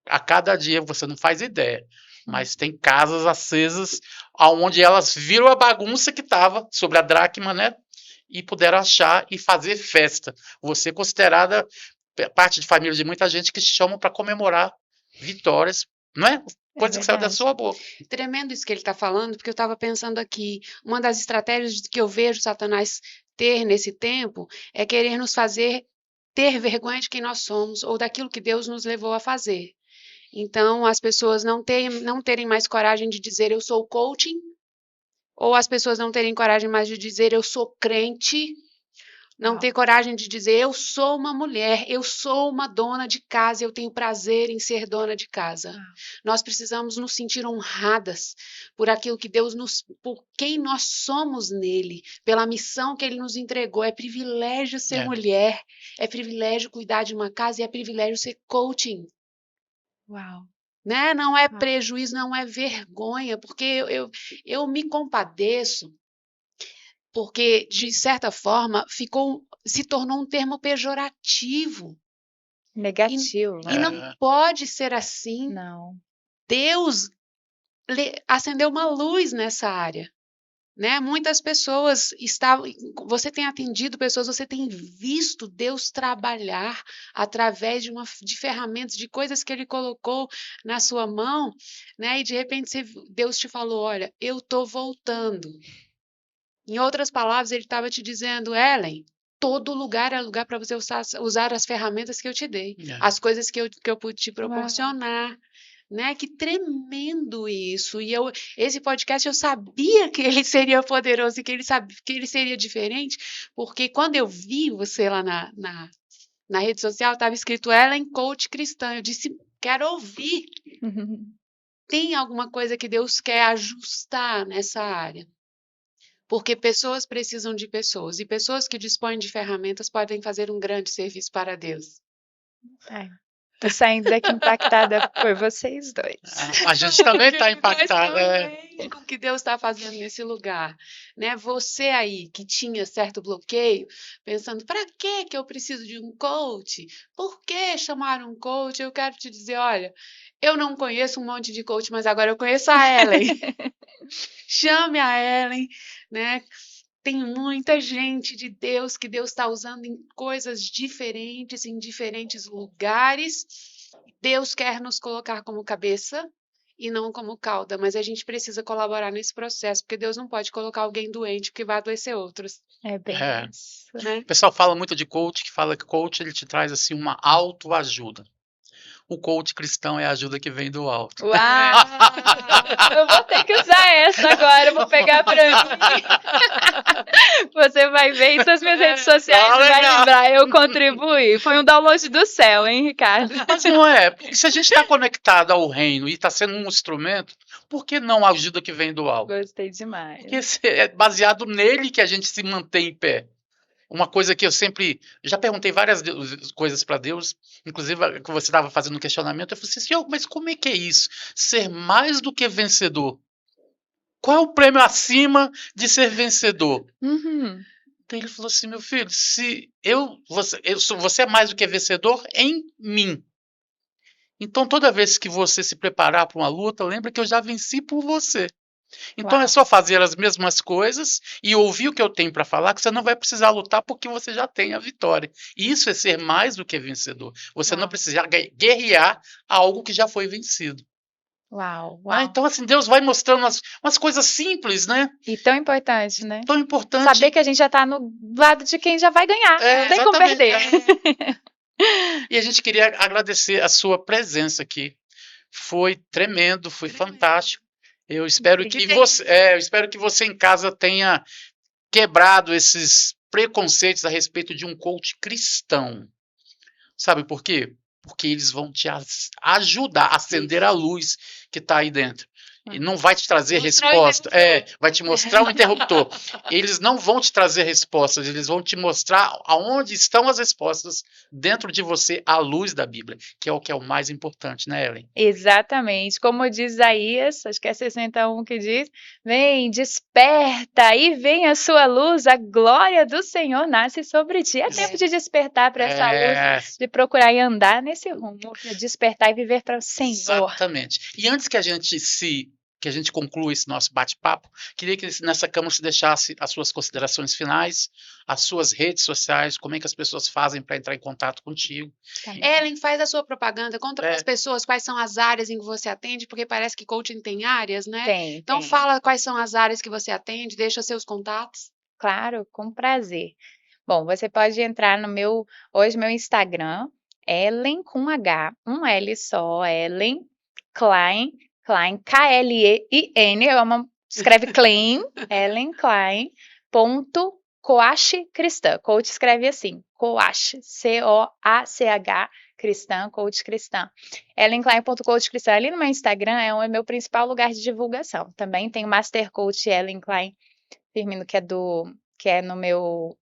S1: a cada dia você não faz ideia, mas tem casas acesas aonde elas viram a bagunça que estava sobre a dracma, né? E puderam achar e fazer festa. Você é considerada parte de família de muita gente que te chamam para comemorar vitórias, não é?
S3: É
S1: Coisa que saiu da
S3: verdade.
S1: sua boca.
S2: Tremendo isso que ele está falando, porque eu estava pensando aqui, uma das estratégias que eu vejo Satanás ter nesse tempo é querer nos fazer ter vergonha de quem nós somos ou daquilo que Deus nos levou a fazer. Então, as pessoas não terem mais coragem de dizer eu sou coaching, ou as pessoas não terem coragem mais de dizer eu sou crente, não ter coragem de dizer eu sou uma mulher, eu sou uma dona de casa, eu tenho prazer em ser dona de casa. Nós precisamos nos sentir honradas por aquilo que Deus por quem nós somos nele, pela missão que ele nos entregou. É privilégio ser mulher, é privilégio cuidar de uma casa e é privilégio ser coaching.
S3: Uau.
S2: Né? Não é prejuízo, não é vergonha, porque eu me compadeço, porque, de certa forma, se tornou um termo pejorativo.
S3: Negativo.
S2: E não pode ser assim.
S3: Não.
S2: Deus acendeu uma luz nessa área. Né? Muitas pessoas você tem atendido pessoas, você tem visto Deus trabalhar através de ferramentas, de coisas que Ele colocou na sua mão, né? E de repente Deus te falou, olha, eu estou voltando. Em outras palavras, Ele estava te dizendo, Ellen, todo lugar é lugar para você usar as ferramentas que eu te dei, as coisas que eu pude te proporcionar. Né? Que tremendo isso. E esse podcast eu sabia que ele seria poderoso e que ele seria diferente, porque quando eu vi você lá na rede social, estava escrito Ellen Coach Cristã. Eu disse, quero ouvir. Tem alguma coisa que Deus quer ajustar nessa área. Porque pessoas precisam de pessoas, e pessoas que dispõem de ferramentas podem fazer um grande serviço para Deus.
S3: Tô saindo daqui impactada por vocês dois.
S1: A gente também está
S2: Nós
S1: impactado.
S2: também com o que Deus está fazendo nesse lugar, né? Você aí que tinha certo bloqueio, pensando, para que eu preciso de um coach? Por que chamar um coach? Eu quero te dizer, olha, eu não conheço um monte de coach, mas agora eu conheço a Ellen. Chame a Ellen, né? Tem muita gente de Deus que Deus está usando em coisas diferentes, em diferentes lugares. Deus quer nos colocar como cabeça e não como cauda, mas a gente precisa colaborar nesse processo, porque Deus não pode colocar alguém doente porque vai adoecer outros,
S3: É bem
S1: É.
S3: isso.
S2: né?
S1: O pessoal fala muito de coach, que fala que coach ele te traz assim uma autoajuda. O coach cristão é a ajuda que vem do alto.
S3: Uau! Eu vou ter que usar essa agora, eu vou pegar pra mim. Você vai ver isso nas minhas redes sociais
S1: Ah,
S3: e vai
S1: legal.
S3: lembrar, eu contribuí. Foi um download do céu, hein, Ricardo?
S1: Mas não é, porque se a gente está conectado ao reino e está sendo um instrumento, por que não a ajuda que vem do alto?
S3: Gostei demais.
S1: Porque é baseado nele que a gente se mantém em pé. Uma coisa que eu sempre, já perguntei várias coisas para Deus, inclusive que você estava fazendo um questionamento, eu falei assim, Senhor, mas como é que é isso? Ser mais do que vencedor. Qual é o prêmio acima de ser vencedor?
S3: Uhum.
S1: Então ele falou assim, meu filho, se você é mais do que vencedor em mim. Então toda vez que você se preparar para uma luta, lembra que eu já venci por você. Então é
S3: Uau.
S1: só fazer as mesmas coisas e ouvir o que eu tenho para falar, que você não vai precisar lutar porque você já tem a vitória. E isso é ser mais do que vencedor. Você não
S3: Uau.
S1: precisa guerrear algo que já foi vencido.
S3: Uau,
S1: Né?
S3: uau.
S1: Então, assim, Deus vai mostrando umas coisas simples, né?
S3: E tão importante, né?
S1: Tão importante.
S3: Saber que a gente já tá no lado de quem já vai ganhar. Não tem como
S1: exatamente,
S3: perder.
S1: E a gente queria agradecer a sua presença aqui. Foi tremendo, foi fantástico. Eu espero que você em casa tenha quebrado esses preconceitos a respeito de um coach cristão. Sabe por quê? Porque eles vão te ajudar a acender a luz que está aí dentro. E não vai te trazer
S2: Mostrar o
S1: resposta.
S2: interruptor.
S1: Vai te mostrar o interruptor. Eles não vão te trazer respostas, eles vão te mostrar aonde estão as respostas dentro de você, à luz da Bíblia, que é o mais importante, né, Ellen?
S3: Exatamente. Como diz Isaías, acho que é 61 que diz: vem, desperta, e vem a sua luz, a glória do Senhor nasce sobre ti. É tempo de despertar para essa luz, de procurar e andar nesse rumo, de despertar e viver para o Senhor.
S1: Exatamente. E antes que a gente conclua esse nosso bate-papo, queria que nessa câmara você deixasse as suas considerações finais, as suas redes sociais, como é que as pessoas fazem para entrar em contato contigo.
S2: Ellen, faz a sua propaganda, conta para as pessoas quais são as áreas em que você atende, porque parece que coaching tem áreas, né?
S3: Tem,
S2: Então
S3: tem.
S2: fala quais são as áreas que você atende, deixa seus contatos.
S3: Claro, com prazer. Bom, você pode entrar no meu Instagram, Ellen com H, um L só, Ellen Klein, Klein, escreve Klein, Ellen Klein, ponto, coach cristã, coach escreve assim, coach, C-O-A-C-H, cristã, coach cristã. ellenklein.coach cristã, ali no meu Instagram é o meu principal lugar de divulgação. Também tem o Master Coach Ellen Klein Firmino, que é no meu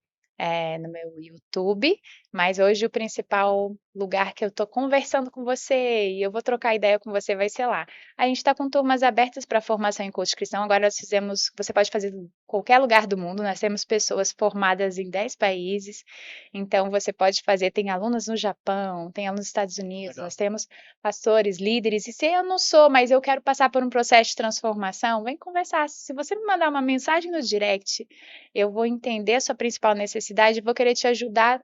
S3: YouTube, mas hoje o principal lugar que eu estou conversando com você e eu vou trocar ideia com você vai ser lá. A gente está com turmas abertas para formação em coach cristão, agora você pode fazer em qualquer lugar do mundo, nós temos pessoas formadas em 10 países, então você pode fazer, tem alunos no Japão, tem alunos nos Estados Unidos,
S1: Legal.
S3: nós temos pastores, líderes, e se eu não sou, mas eu quero passar por um processo de transformação, vem conversar, se você me mandar uma mensagem no direct, eu vou entender a sua principal necessidade e vou querer te ajudar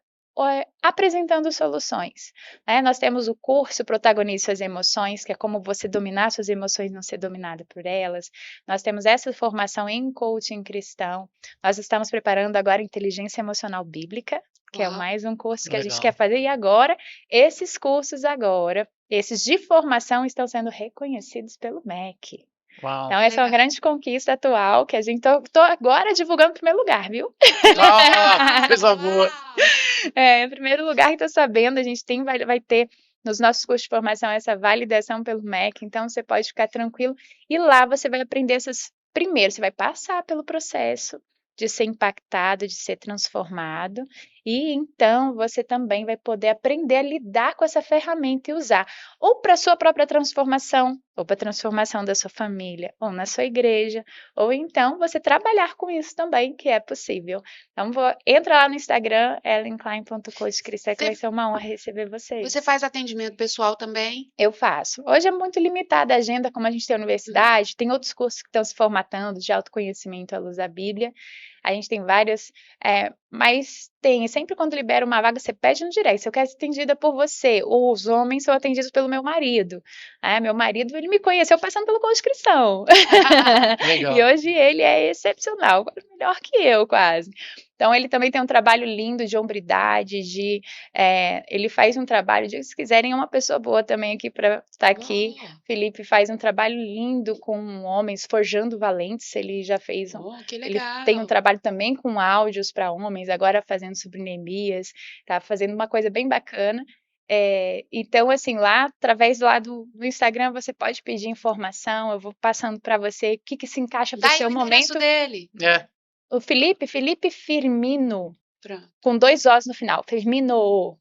S3: apresentando soluções. Né? Nós temos o curso Protagonize Suas Emoções, que é como você dominar suas emoções e não ser dominado por elas. Nós temos essa formação em coaching cristão. Nós estamos preparando agora Inteligência Emocional Bíblica, que é mais um curso que a gente
S1: Legal.
S3: quer fazer. E agora, esses cursos esses de formação estão sendo reconhecidos pelo MEC.
S1: Uau.
S3: Então, essa é uma grande conquista atual que a gente tô agora divulgando em primeiro lugar, viu?
S1: Coisa boa.
S3: Em primeiro lugar, estou sabendo, a gente vai ter nos nossos cursos de formação essa validação pelo MEC, então você pode ficar tranquilo. E lá você vai aprender primeiro, você vai passar pelo processo de ser impactado, de ser transformado. E então você também vai poder aprender a lidar com essa ferramenta e usar, ou para a sua própria transformação, ou para a transformação da sua família, ou na sua igreja, ou então você trabalhar com isso também, que é possível. Então entra lá no Instagram, ellenklein.coach, que vai ser uma honra receber vocês.
S2: Você faz atendimento pessoal também?
S3: Eu faço. Hoje é muito limitada a agenda, como a gente tem a universidade, tem outros cursos que estão se formatando de autoconhecimento à luz da Bíblia. A gente tem várias, mas sempre quando libera uma vaga, você pede no direct, se eu quero ser atendida por você, ou os homens são atendidos pelo meu marido. Meu marido, ele me conheceu passando pela conscrição.
S1: Legal.
S3: E hoje ele é excepcional, melhor que eu quase. Então, ele também tem um trabalho lindo de hombridade, ele faz um trabalho, se quiserem, é uma pessoa boa também aqui para estar aqui. Felipe faz um trabalho lindo com homens, forjando valentes, ele já fez,
S2: que
S3: ele
S2: legal.
S3: tem um trabalho também com áudios para homens, agora fazendo sobre Neemias, tá fazendo uma coisa bem bacana. Então, assim, lá, através do Instagram, você pode pedir informação, eu vou passando para você o que se encaixa para o seu momento.
S2: Dele.
S3: O Felipe Firmino,
S2: Pronto.
S3: com 2 Os no final, Firmino,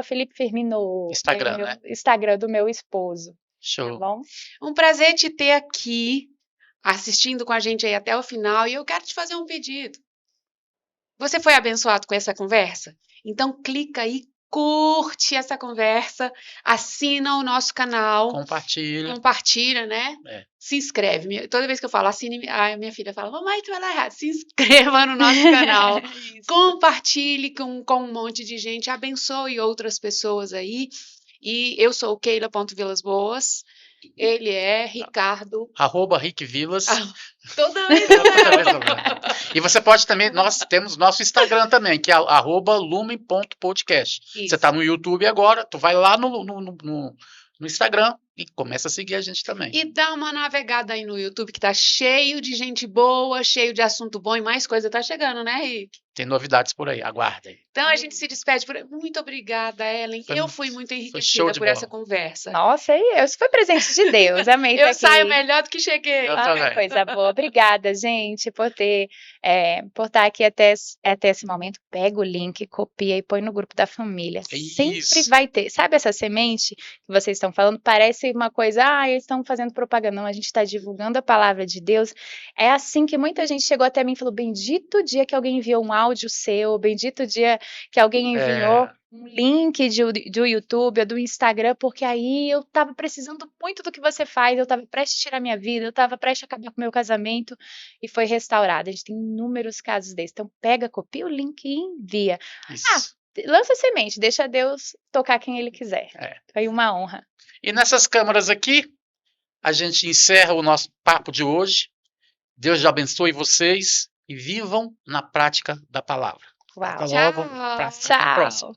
S3: @Felipe Firmino,
S1: Instagram, né?
S3: Instagram do meu esposo.
S1: Show.
S3: Tá bom?
S2: Um prazer te ter aqui, assistindo com a gente aí até o final, e eu quero te fazer um pedido. Você foi abençoado com essa conversa? Então clica aí, curte essa conversa, assina o nosso canal. Compartilha, né? Se inscreve. Toda vez que eu falo assine, a minha filha fala, mamãe, tu vai lá errado. Se inscreva no nosso canal. Compartilhe com um monte de gente. Abençoe outras pessoas aí. E eu sou Keila.Vilasboas. Ele é Ricardo.
S1: @RickVilas.
S2: Toda vez.
S1: E você pode também, nós temos nosso Instagram também, que é @lumen.podcast. Você está no YouTube agora, tu vai lá no Instagram e começa a seguir a gente também.
S2: E dá uma navegada aí no YouTube, que tá cheio de gente boa, cheio de assunto bom e mais coisa tá chegando, né, Rick?
S1: Tem novidades por aí, aguardem.
S2: Então a gente se despede. Muito obrigada, Ellen. Eu fui muito enriquecida por essa conversa.
S3: Nossa, isso foi presente de Deus, amei.
S2: Eu saio melhor do que cheguei.
S3: Coisa boa. Obrigada, gente, por estar aqui até esse momento. Pega o link, copia e põe no grupo da família. Sempre vai ter. Sabe essa semente que vocês estão falando? Parece uma coisa, eles estão fazendo propaganda. Não, a gente está divulgando a palavra de Deus. É assim que muita gente chegou até mim e falou, bendito o dia que alguém enviou um áudio seu, bendito o dia que alguém enviou um link do YouTube ou do Instagram, porque aí eu estava precisando muito do que você faz, eu estava prestes a tirar minha vida, eu estava prestes a acabar com o meu casamento e foi restaurado. A gente tem inúmeros casos desses. Então pega, copia o link e envia. Lança semente, deixa Deus tocar quem Ele quiser. Foi uma honra.
S1: E nessas câmeras aqui, a gente encerra o nosso papo de hoje. Deus abençoe vocês e vivam na prática da palavra.
S3: Uau.
S1: Até logo. Até a próxima.